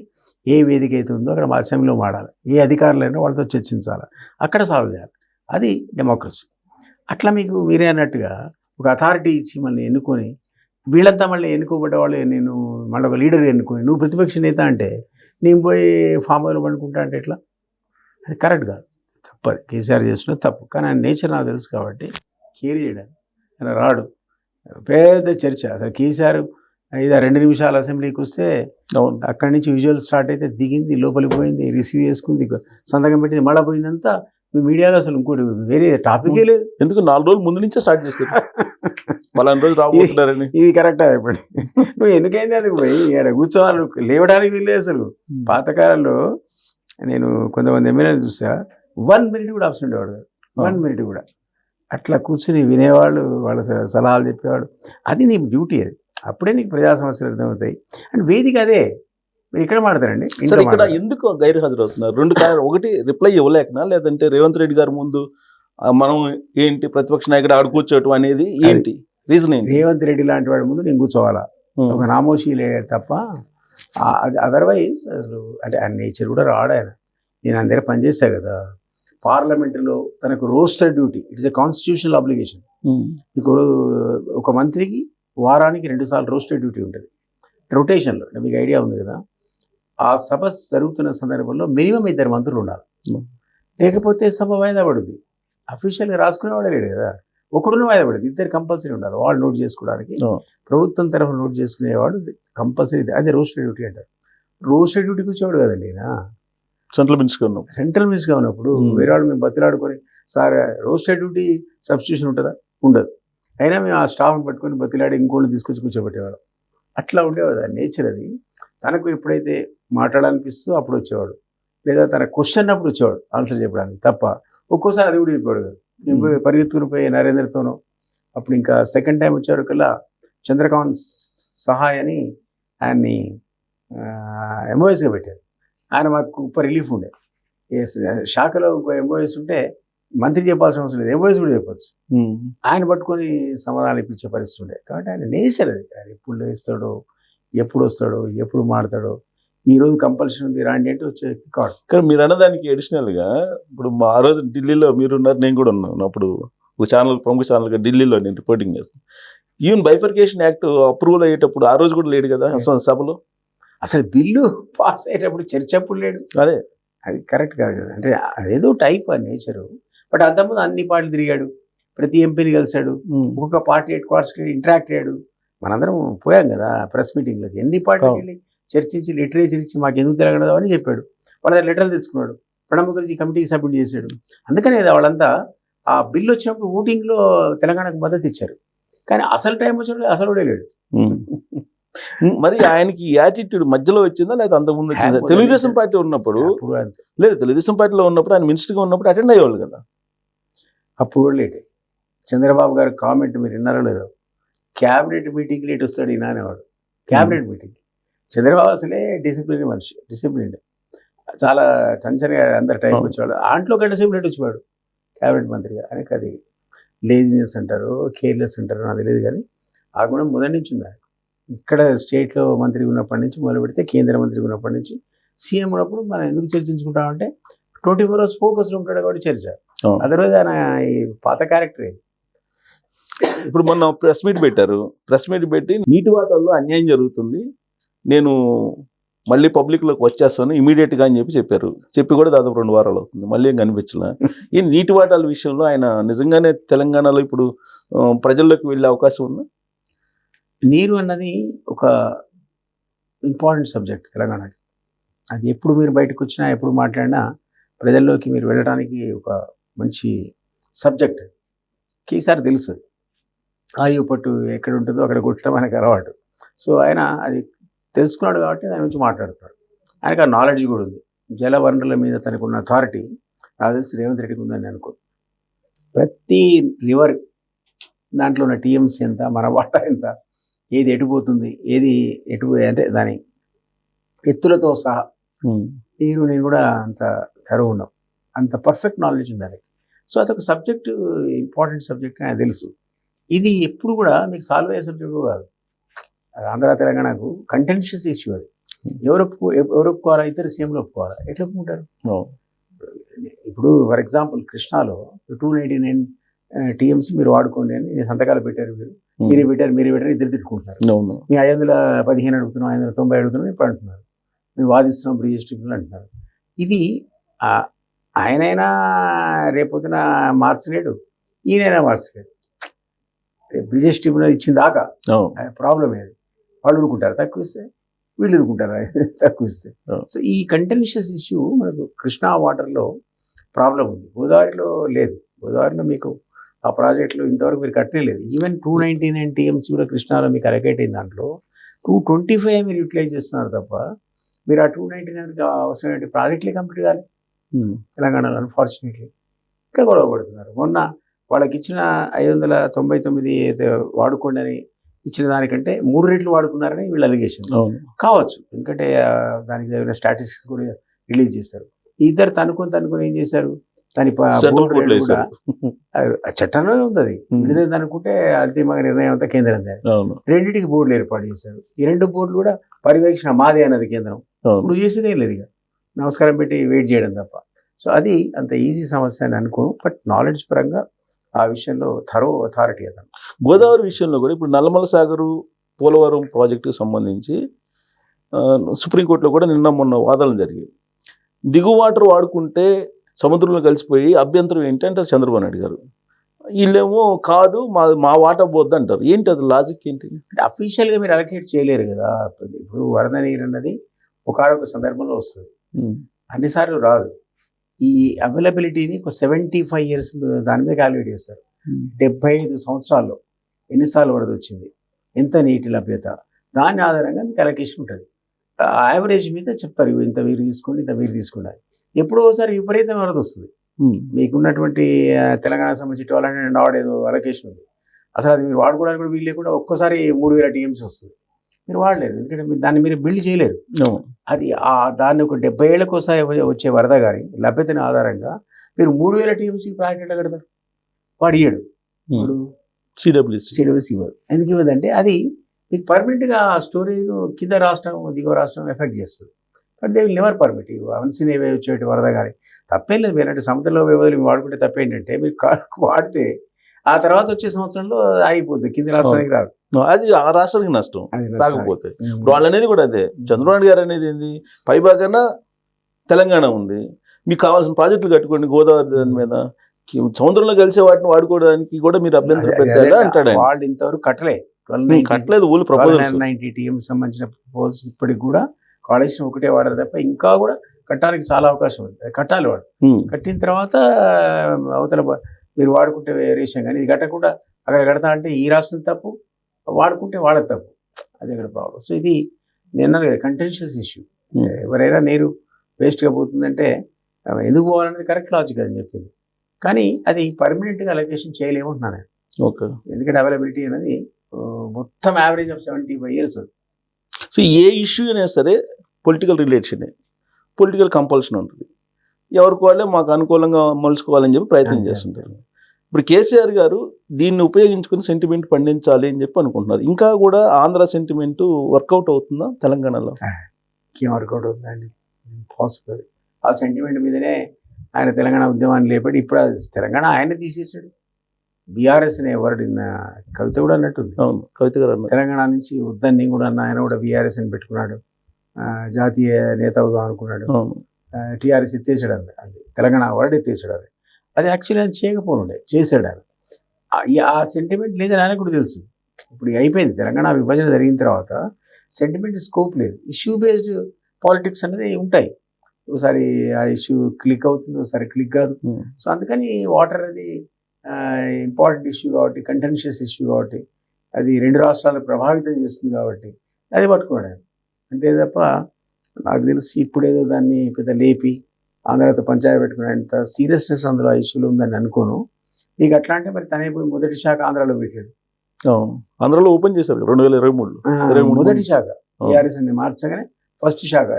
ఏ వేదిక అయితే ఉందో అక్కడ అసెంబ్లీలో మాడాలి, ఏ అధికారులైనా వాళ్ళతో చర్చించాలి, అక్కడ సాల్వ్ చేయాలి. అది డెమోక్రసీ. అట్లా మీకు మీరే అన్నట్టుగా ఒక అథారిటీ ఇచ్చి మళ్ళీ ఎన్నుకొని వీళ్ళంతా మళ్ళీ ఎన్నుకోబడ్డ వాళ్ళు, నేను మళ్ళీ ఒక లీడర్ ఎన్నుకొని నువ్వు ప్రతిపక్ష నేత అంటే నేను పోయి ఫామ్ హౌస్లో పండుకుంటా అంటే ఎట్లా? అది కరెక్ట్ కాదు, తప్పది. కేసీఆర్ చేస్తున్న తప్పు. కానీ ఆయన నేచర్ నాకు తెలుసు కాబట్టి కేర్ చేయడానికి ఆయన రాడు. పెద్ద చర్చ అసలు కేసీఆర్ 2 నిమిషాలు అసెంబ్లీకి వస్తే అక్కడి నుంచి విజువల్ స్టార్ట్ అయితే దిగింది, లోపలికి పోయింది, రిసీవ్ చేసుకుంది, సంతకం పెట్టింది, మళ్ళీ పోయిందంతా మీ మీడియాలో అసలు ఇంకోటి వేరే టాపికే లేదు. ఎందుకు 4 రోజులు ముందు నుంచే స్టార్ట్ చేస్తారు పలానా రోజు రాబోతున్నారని. ఇది కరెక్ట్ ఇప్పుడు నువ్వు ఎందుకైంది అది పోయి కూర్చోవాలి, లేవడానికి వీళ్ళే. అసలు పాతకాలంలో నేను కొంతమంది ఎమ్మెల్యేలు చూసా 1 మినిట్ కూడా అబ్సెంట్ అవ్వడు, 1 మినిట్ కూడా. అట్లా కూర్చుని వినేవాళ్ళు, వాళ్ళ సలహాలు చెప్పేవాడు. అది నీ డ్యూటీ. అది అప్పుడే నీకు ప్రజా సమస్యలు అర్థమవుతాయి. అండ్ వేదిక అదే. మీరు ఇక్కడ మాడతారండి. సరే, ఇక్కడ ఎందుకు గైర్హాజరు అవుతున్నారు? 2 కారణాలు. ఒకటి, రిప్లై ఇవ్వలేకనా, లేదంటే రేవంత్ రెడ్డి గారు ముందు మనం ఏంటి ప్రతిపక్ష నాయకుడు ఆడు కూర్చోవటం అనేది ఏంటి రీజన్? ఏంటి? రేవంత్ రెడ్డి లాంటి వాడి ముందు నేను కూర్చోవాలా, ఒక నామోషి లేడు తప్ప. అదర్వైజ్ అసలు అంటే ఆ నేచర్ కూడా రాడు ఆయన. నేను ఆయన దగ్గర పనిచేసా కదా. పార్లమెంటులో తనకు roster duty, it's a constitutional obligation. మీకు ఒక మంత్రికి వారానికి 2 సార్లు రోస్టర్ డ్యూటీ ఉంటుంది రొటేషన్లో. మీకు ఐడియా ఉంది కదా. ఆ సభ జరుగుతున్న సందర్భంలో మినిమం 2 మంత్రులు ఉండాలి, లేకపోతే సభ వాయిదా పడుద్ది. అఫీషియల్గా రాసుకునేవాడే లేడు కదా, ఒకడున్న వాయిదా పడుద్ది. 2 కంపల్సరీ ఉండాలి వాళ్ళు నోట్ చేసుకోవడానికి. ప్రభుత్వం తరఫున నోట్ చేసుకునేవాడు కంపల్సరీ. అదే రోస్టర్ డ్యూటీ అంటారు. రోస్టర్ డ్యూటీకి వచ్చేవాడు కదండి ఈయన. సెంట్రల్ మినిస్టర్గా ఉన్నప్పుడు వేరే వాళ్ళు మేము బతిలాడుకొని, సార్ రోస్టర్ డ్యూటీ సబ్స్టిట్యూషన్ ఉంటుందా? ఉండదు. అయినా మేము ఆ స్టాఫ్ని పట్టుకొని బతిలాడి ఇంకోళ్ళు తీసుకొచ్చి కూర్చోబెట్టేవాడు. అట్లా ఉండేవాడు. ఆ నేచర్ అది. తనకు ఎప్పుడైతే మాట్లాడాలనిపిస్తూ అప్పుడు వచ్చేవాడు, లేదా తన క్వశ్చన్ అప్పుడు వచ్చేవాడు ఆన్సర్ చెప్పడానికి తప్ప. ఒక్కోసారి అది కూడా చెప్పాడు కదా. మేము పరిగెత్తుకుని పోయి నరేంద్రతోనో, అప్పుడు ఇంకా సెకండ్ టైం వచ్చేవాడు కల్లా చంద్రకాంత్ సహాయ్ అని ఆయన్ని ఎంఓఎస్గా పెట్టారు. ఆయన మాకు గొప్ప రిలీఫ్ ఉండే. శాఖలో ఎంఓఎస్ ఉంటే మంత్రి చెప్పాల్సిన అవసరం లేదు, ఎంఓఎస్ కూడా చెప్పచ్చు. ఆయన పట్టుకొని సమాధానం ఇప్పించే పరిస్థితి ఉండే. కాబట్టి ఆయన నేచర్ అది. ఆయన ఎప్పుడు లేస్తాడో, ఎప్పుడు వస్తాడో, ఎప్పుడు మాడతాడో. ఈరోజు కంపల్షన్ ఉంది రాండి అంటే వచ్చే వ్యక్తి కాదు. కానీ మీరు అన్నదానికి అడిషనల్గా ఇప్పుడు ఆ రోజు ఢిల్లీలో మీరున్నారు, నేను కూడా ఉన్నాను. అప్పుడు ఒక ప్రముఖ ఛానల్గా ఢిల్లీలో నేను రిపోర్టింగ్ చేస్తాను. ఈవెన్ బైఫర్కేషన్ యాక్ట్ అప్రూవల్ అయ్యేటప్పుడు ఆ రోజు కూడా లేడు కదా సభలో. అసలు బిల్లు పాస్ అయ్యేటప్పుడు చర్చ అప్పుడు లేడు. అదే, అది కరెక్ట్ కాదు కదా. అంటే అదేదో టైప్ ఆ నేచరు. బట్ అంతకుముందు అన్ని పార్టీలు తిరిగాడు, ప్రతి ఎంపీని కలిశాడు, ఒక్కొక్క పార్టీ హెడ్ క్వార్టర్స్కి ఇంటరాక్ట్ అయ్యాడు. మనందరం పోయాం కదా ప్రెస్ మీటింగ్లోకి. ఎన్ని పార్టీలు వెళ్ళి చర్చించి లిటరేచర్ ఇచ్చి మాకు ఎందుకు తెలంగాణ అని చెప్పాడు. వాళ్ళ దగ్గర లెటర్లు తెచ్చుకున్నాడు. ప్రణబ్ ముఖర్జీ కమిటీకి సబ్మిట్ చేశాడు. అందుకనే వాళ్ళంతా ఆ బిల్లు వచ్చినప్పుడు ఓటింగ్లో తెలంగాణకు మద్దతు ఇచ్చారు. కానీ అసలు టైం వచ్చినప్పుడు అసలు కూడా లేడు. మరి ఆయనకి యాటిట్యూడ్ మధ్యలో వచ్చిందా లేదా అంతకుముందు వచ్చిందా? తెలుగుదేశం పార్టీ ఉన్నప్పుడు లేదు, తెలుగుదేశం పార్టీలో ఉన్నప్పుడు ఆయన మినిస్టర్గా ఉన్నప్పుడు అటెండ్ అయ్యేవాళ్ళు కదా. అప్పుడు కూడా లేటే. చంద్రబాబు గారు కామెంట్ మీరు విన్నారో లేదో, క్యాబినెట్ మీటింగ్ లేట్ వస్తాడు ఈయన అనేవాడు. క్యాబినెట్ మీటింగ్ చంద్రబాబు అసలే డిసిప్లిన్ మనిషి, డిసిప్లిన్ చాలా టెన్షన్గా అందరు టైంకి వచ్చేవాడు. ఆంట్లో గంట సేపు లేట్ వచ్చేవాడు క్యాబినెట్ మంత్రిగా. ఆయనకి అది లేజినెస్ అంటారు, కేర్లెస్ అంటారు, నాకు తెలియదు. కానీ ఆ గుణం మొదటి నుంచి ఉంది. ఇక్కడ స్టేట్లో మంత్రి ఉన్నప్పటి నుంచి మొదలు పెడితే కేంద్ర మంత్రి ఉన్నప్పటి నుంచి సీఎం ఉన్నప్పుడు మనం ఎందుకు చర్చించుకుంటామంటే 24 hours ఫోకస్లో ఉంటాడు కాబట్టి చర్చ. అదర్వైజ్ ఆయన ఈ పాత క్యారెక్టర్. ఇప్పుడు మొన్న ప్రెస్ మీట్ పెట్టారు. ప్రెస్ మీట్ పెట్టి నీటి వాటర్లో అన్యాయం జరుగుతుంది, నేను మళ్ళీ పబ్లిక్లోకి వచ్చేస్తాను ఇమీడియట్గా అని చెప్పారు. చెప్పి కూడా దాదాపు 2 వారాలు అవుతుంది, మళ్ళీ ఏం కనిపించలే. ఈ నీటి వాటాల విషయంలో ఆయన నిజంగానే తెలంగాణలో ఇప్పుడు ప్రజల్లోకి వెళ్ళే అవకాశం ఉందా? నీరు అన్నది ఒక ఇంపార్టెంట్ సబ్జెక్ట్ తెలంగాణకి. అది ఎప్పుడు మీరు బయటకు వచ్చినా, ఎప్పుడు మాట్లాడినా ప్రజల్లోకి మీరు వెళ్ళడానికి ఒక మంచి సబ్జెక్ట్. ఈసారి తెలుసు ఆయువు పట్టు ఎక్కడ ఉంటుందో అక్కడ కొట్టడం ఆయనకు అలవాటు. సో ఆయన అది తెలుసుకున్నాడు కాబట్టి దాని గురించి మాట్లాడుతున్నాడు. ఆయనకు ఆ నాలెడ్జ్ కూడా ఉంది. జల వనరుల మీద తనకున్న అథారిటీ నాకు తెలిసి రేవంత్ రెడ్డికి ఉందని అనుకో. ప్రతి రివర్ దాంట్లో ఉన్న టీఎంసీ ఎంత, మన వాటా ఎంత, ఏది ఎటుపోతుంది, ఏది ఎటు అంటే దాని ఎత్తులతో సహా నేను కూడా అంత తెరవ ఉన్నాం, అంత పర్ఫెక్ట్ నాలెడ్జ్ ఉంది దానికి. సో అదొక సబ్జెక్ట్, ఇంపార్టెంట్ సబ్జెక్ట్ అని తెలుసు. ఇది ఎప్పుడు కూడా మీకు సాల్వ్ అయ్యే సబ్జెక్ట్ కాదు. ఆంధ్ర తెలంగాణకు కంటెన్షియస్ ఇష్యూ అది. ఎవరు ఒప్పుకోవాలా? ఇద్దరు సీఎంలు ఒప్పుకోవాలా? ఎట్లా ఒప్పుకుంటారు? ఇప్పుడు ఫర్ ఎగ్జాంపుల్ కృష్ణాలో 299 టీఎంసీ మీరు వాడుకోండి అని సంతకాలు పెట్టారు. మీరే పెట్టారు, ఇద్దరు తిట్టుకుంటున్నారు. మీ 515 అడుగుతున్నాం, 590 అడుగుతున్నాం ఇప్పుడు అంటున్నారు. మేము వాదిస్తున్నాం బ్రిజేష్ ట్రిబ్యునల్ అంటున్నారు. ఇది ఆయనైనా రేపొద్దున మార్చలేడు, ఈయనైనా మార్చలేడు. బ్రిజేష్ ట్రిబ్యునల్ ఇచ్చిన దాకా ప్రాబ్లం ఏది? వాళ్ళు ఊరుకుంటారు తక్కువ ఇస్తే, వీళ్ళు ఊరుకుంటారు తక్కువ ఇస్తే. సో ఈ కంటెన్షియస్ ఇష్యూ మనకు కృష్ణా వాటర్లో ప్రాబ్లం ఉంది, గోదావరిలో లేదు. గోదావరిలో మీకు ఆ ప్రాజెక్టులు ఇంతవరకు మీరు కట్టనే లేదు. ఈవెన్ 299 టీఎంసీ కూడా కృష్ణాలో మీకు అలొకేట్ అయిన దాంట్లో 225 మీరు యూటిలైజ్ చేస్తున్నారు తప్ప మీరు ఆ 299 అవసరమైన ప్రాజెక్టులే కంప్లీట్ కాలేదు తెలంగాణలో. అన్ఫార్చునేట్లీ ఇంకా గొడవ పడుతున్నారు. మొన్న వాళ్ళకి ఇచ్చిన 599 వాడుకోండి అని ఇచ్చిన దానికంటే 3 రెట్లు వాడుకున్నారని వీళ్ళు అలిగేషన్ కావచ్చు. ఎందుకంటే దానికి దగ్గర స్టాటిస్టిక్స్ కూడా రిలీజ్ చేశారు. ఇద్దరు తనుకొని ఏం చేశారు, దాని చట్టంలోనే ఉంది అది. విడుదల అనుకుంటే అంతిమంగా నిర్ణయం అంతా కేంద్రం దాని. రెండింటికి బోర్డులు ఏర్పాటు చేశారు. ఈ 2 బోర్డులు కూడా పర్యవేక్షణ మాదే అన్నది కేంద్రం. ఇప్పుడు చేసేదే లేదు, ఇక నమస్కారం పెట్టి వెయిట్ చేయడం తప్ప. సో అది అంత ఈజీ సమస్య అని అనుకోను. బట్ నాలెడ్జ్ పరంగా ఆ విషయంలో అథారిటీ అతను. గోదావరి విషయంలో కూడా ఇప్పుడు నల్లమల సాగరు పోలవరం ప్రాజెక్టుకు సంబంధించి సుప్రీంకోర్టులో కూడా నిన్న మొన్న వాదనలు జరిగాయి. దిగువ వాటర్ వాడుకుంటే సముద్రంలో కలిసిపోయి అభ్యంతరం ఏంటి అంటారు చంద్రబాబు నాయుడు గారు. వీళ్ళేమో కాదు మా వాటా పోద్దు అంటారు. ఏంటి అది లాజిక్ ఏంటి? అంటే అఫీషియల్గా మీరు అలొకేట్ చేయలేరు కదా. ఇప్పుడు వరద నీరు అన్నది ఒకనొక సందర్భంలో వస్తుంది, అన్నిసార్లు రాదు. ఈ అవైలబిలిటీని ఒక 75 years దాని మీద క్యాలిక్యులేట్ చేస్తారు. 75 సంవత్సరాల్లో ఎన్నిసార్లు వరద వచ్చింది, ఎంత నీటి లభ్యత, దాని ఆధారంగా మీకు అలొకేషన్ ఉంటుంది. యావరేజ్ మీద చెప్తారు, ఇంత మీరు తీసుకోండి, ఇంత మీరు తీసుకోండి. ఎప్పుడో ఒకసారి విపరీతం వరద వస్తుంది. మీకున్నటువంటి తెలంగాణకు సంబంధించి 1200 ఆర్డ్ ఏదో అలొకేషన్ ఉంది. అసలు అది మీరు వాడుకోవడానికి కూడా వీలు లేకుండా ఒక్కోసారి 3000 టీఎంసీ వస్తుంది. మీరు వాడలేరు, ఎందుకంటే మీరు దాన్ని మీరు బిల్డ్ చేయలేరు. అది దాన్ని ఒక 70 ఏళ్ళకి ఒకసారి వచ్చే వరద కానీ లభ్యతని ఆధారంగా మీరు 3000 టీఎంసీ ప్రాజెక్ట్ ఎట్లా కడతారు? వాడు ఇయ్యడు. ఇప్పుడు సిడబ్ల్యూసీ ఇవ్వదు. ఎందుకు ఇవ్వదంటే అది మీకు పర్మనెంట్గా స్టోరేజ్ కింద రాష్ట్రం దిగువ రాష్ట్రం ఎఫెక్ట్ చేస్తుంది. But they will never permit. Unseen ఏవే వచ్చేటి వరద కానీ తప్పేం లేదు. మీరు అంటే సముద్రంలో వ్యవధులు వాడుకుంటే తప్పేంటంటే మీరు వాడితే ఆ తర్వాత వచ్చే సంవత్సరంలో ఆగిపోద్ది, కింద రాష్ట్రానికి రాదు. అది ఆ రాష్ట్రానికి నష్టం రాకపోతే. ఇప్పుడు వాళ్ళు అనేది కూడా అదే. చంద్రబాబు నాయుడు గారు అనేది ఏంది, పైభాగాన తెలంగాణ ఉంది, మీకు కావాల్సిన ప్రాజెక్టులు కట్టుకోండి గోదావరి దాని మీద, సముద్రంలో కలిసే వాటిని వాడుకోవడానికి కూడా మీరు అభ్యంతరం పెట్టారా అంటాడు. వాళ్ళు ఇంతవరకు కట్టలేదు. ఊళ్ళు ప్రపోజల్ 90 టీఎం సంబంధించిన ప్రపోజల్స్ ఇప్పటికి కూడా కాళేశ్వరం ఒకటే వాడారు తప్ప ఇంకా కూడా కట్టడానికి చాలా అవకాశం ఉంది. కట్టాలి వాడు. కట్టిన తర్వాత అవతల మీరు వాడుకుంటే వేరియేషన్, కానీ ఇది కట్టకుండా అక్కడ కడతా అంటే ఈ రాష్ట్రం తప్పు, వాడుకుంటే వాళ్ళకి తప్పు. అది ఇక్కడ ప్రాబ్లం. సో ఇది నిన్న కంటెన్షియస్ ఇష్యూ. ఎవరైనా నీరు వేస్ట్గా పోతుందంటే ఎందుకు పోవాలనేది కరెక్ట్ లాజిక్ అని చెప్పింది. కానీ అది పర్మనెంట్గా అలొకేషన్ చేయలేమంటున్నాను నేను. ఓకే. ఎందుకంటే అవైలబిలిటీ అనేది మొత్తం average of 75 years. So A issue అయినా సరే పొలిటికల్ రిలేషనే, పొలిటికల్ కంపల్షన్ ఉంటుంది. ఎవరికి వాళ్ళే మాకు అనుకూలంగా మలుచుకోవాలని చెప్పి ప్రయత్నం చేస్తుంటారు. ఇప్పుడు కేసీఆర్ గారు దీన్ని ఉపయోగించుకుని సెంటిమెంట్ పండించాలి అని చెప్పి అనుకుంటున్నారు. ఇంకా కూడా ఆంధ్ర సెంటిమెంట్ వర్కౌట్ అవుతుందా తెలంగాణలో? ఏం వర్కౌట్ అవుతుందండి? పాసిబుల్. ఆ సెంటిమెంట్ మీదనే ఆయన తెలంగాణ ఉద్యమాన్ని లేపడి ఇప్పుడు తెలంగాణ ఆయన తీసేసాడు. బీఆర్ఎస్ అనే వర్డ్ కవిత కూడా అన్నట్టుంది. అవును, కవిత గారు అన్నారు తెలంగాణ నుంచి వద్దని కూడా అన్న, ఆయన కూడా బీఆర్ఎస్ అని పెట్టుకున్నాడు. జాతీయ నేత అవుదాం అనుకున్నాడు. అవును. టీఆర్ఎస్ ఎత్తేసాడు అది తెలంగాణ వర్డ్ ఎత్తేసాడు అది యాక్చువల్లీ ఆయన చేయకపోనుండే చేశాడు ఆయన. ఆ సెంటిమెంట్ లేదని ఆయన కూడా తెలుసు. ఇప్పుడు అయిపోయింది తెలంగాణ విభజన జరిగిన తర్వాత సెంటిమెంట్ స్కోప్ లేదు. ఇష్యూ బేస్డ్ పాలిటిక్స్ అనేది ఉంటాయి. ఒకసారి ఆ ఇష్యూ క్లిక్ అవుతుంది, ఒకసారి క్లిక్ కాదు. సో అందుకని వాటర్ అనేది ఇంపార్టెంట్ ఇష్యూ కాబట్టి, కంటెన్షియస్ ఇష్యూ కాబట్టి, అది రెండు రాష్ట్రాలను ప్రభావితం చేస్తుంది కాబట్టి అది పట్టుకున్నాడు. అంతే తప్ప నాకు తెలిసి ఇప్పుడేదో దాన్ని పెద్ద లేపి ఆంధ్రతో పంచాయతీ పెట్టుకునేంత సీరియస్నెస్ అందులో ఆ ఇష్యూలో ఉందని అనుకోను. మీకు అట్లా అంటే మరి తనే పోయి మొదటి శాఖ ఆంధ్రాలో పెట్టాడు. ఆంధ్రాలో ఓపెన్ చేశారు 2023 మొదటి శాఖ టీఆర్ఎస్ అని మార్చగానే ఫస్ట్ శాఖ.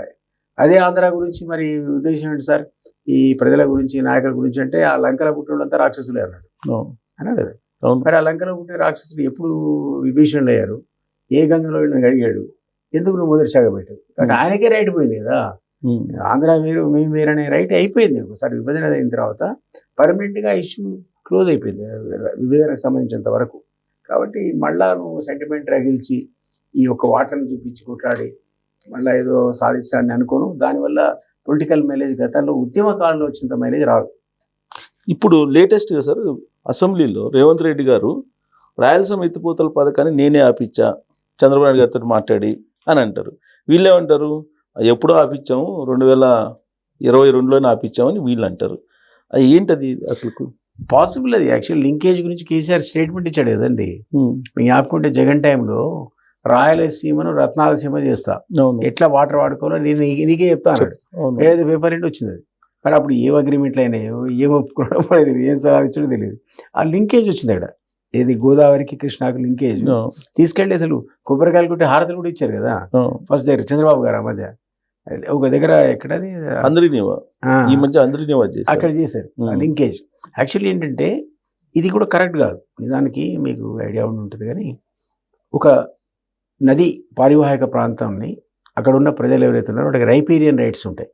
అదే ఆంధ్ర గురించి మరి ఉద్దేశం ఏంటి సార్, ఈ ప్రజల గురించి నాయకుల గురించి అంటే ఆ లంకల పుట్టినంతా రాక్షసులే అన్నాడు అన్నాడు కదా. మరి ఆ లంకలో పుట్టిన రాక్షసులు ఎప్పుడు విభీషణులు అయ్యారు, ఏ గంగలో అడిగాడు, ఎందుకు నువ్వు మొదటి శాఖ పెట్టావు? కాబట్టి ఆయనకే రైట్ పోయింది కదా. ఆంధ్ర వేరు మేము వేరు అనే రైట్ అయిపోయింది. ఒకసారి విభజన అయిన తర్వాత పర్మనెంట్గా ఇష్యూ క్లోజ్ అయిపోయింది విభజనకు సంబంధించినంత వరకు. కాబట్టి మళ్ళా నువ్వు సెంటిమెంట్ రగిల్చి ఈ యొక్క వాటర్ని చూపించి కొట్లాడి మళ్ళీ ఏదో సాధిస్తాడని అనుకోను. దానివల్ల పొలిటికల్ మైలేజ్ గతంలో ఉద్యమ కాలంలో వచ్చినంత మైలేజ్ రాదు. ఇప్పుడు లేటెస్ట్గా సార్ అసెంబ్లీలో రేవంత్ రెడ్డి గారు రాయలసీమ ఎత్తిపోతల పథకాన్ని నేనే ఆపిచ్చా చంద్రబాబు నాయుడు గారితో మాట్లాడి అని అంటారు. వీళ్ళేమంటారు, ఎప్పుడో ఆపిచ్చాము 2022లోనే ఆపిచ్చామని వీళ్ళు అంటారు. అది ఏంటది అసలు పాసిబుల్? అది యాక్చువల్ లింకేజ్ గురించి కేసీఆర్ స్టేట్మెంట్ ఇచ్చాడు కదండి. మీకు ఆపుకుంటే జగన్ టైంలో రాయలసీమను రత్నాలసీమ చేస్తా, ఎట్లా వాటర్ వాడుకోవాలో నేను నీకే చెప్తాను. ఏదైతే పేపర్ ఏంటి వచ్చింది అది. మరి అప్పుడు ఏం అగ్రిమెంట్లు అయినాయో ఏం ఒప్పుకోవడం అనేది ఏం సాధించడం తెలియదు. ఆ లింకేజ్ వచ్చింది అక్కడ, ఏది గోదావరికి కృష్ణాకు లింకేజ్ తీసుకెళ్ళి అసలు కొబ్బరికాయలు కొట్టి హారతలు కూడా ఇచ్చారు కదా ఫస్ట్ దగ్గర చంద్రబాబు గారు. ఆ మధ్య ఒక దగ్గర ఎక్కడది అక్కడ చేశారు లింకేజ్. యాక్చువల్లీ ఏంటంటే ఇది కూడా కరెక్ట్ కాదు. నిజానికి మీకు ఐడియా ఉండి ఉంటుంది కానీ ఒక నది పారివాహిక ప్రాంతాన్ని అక్కడ ఉన్న ప్రజలు ఎవరైతే ఉన్నారో వాటికి రైపీరియన్ రైట్స్ ఉంటాయి.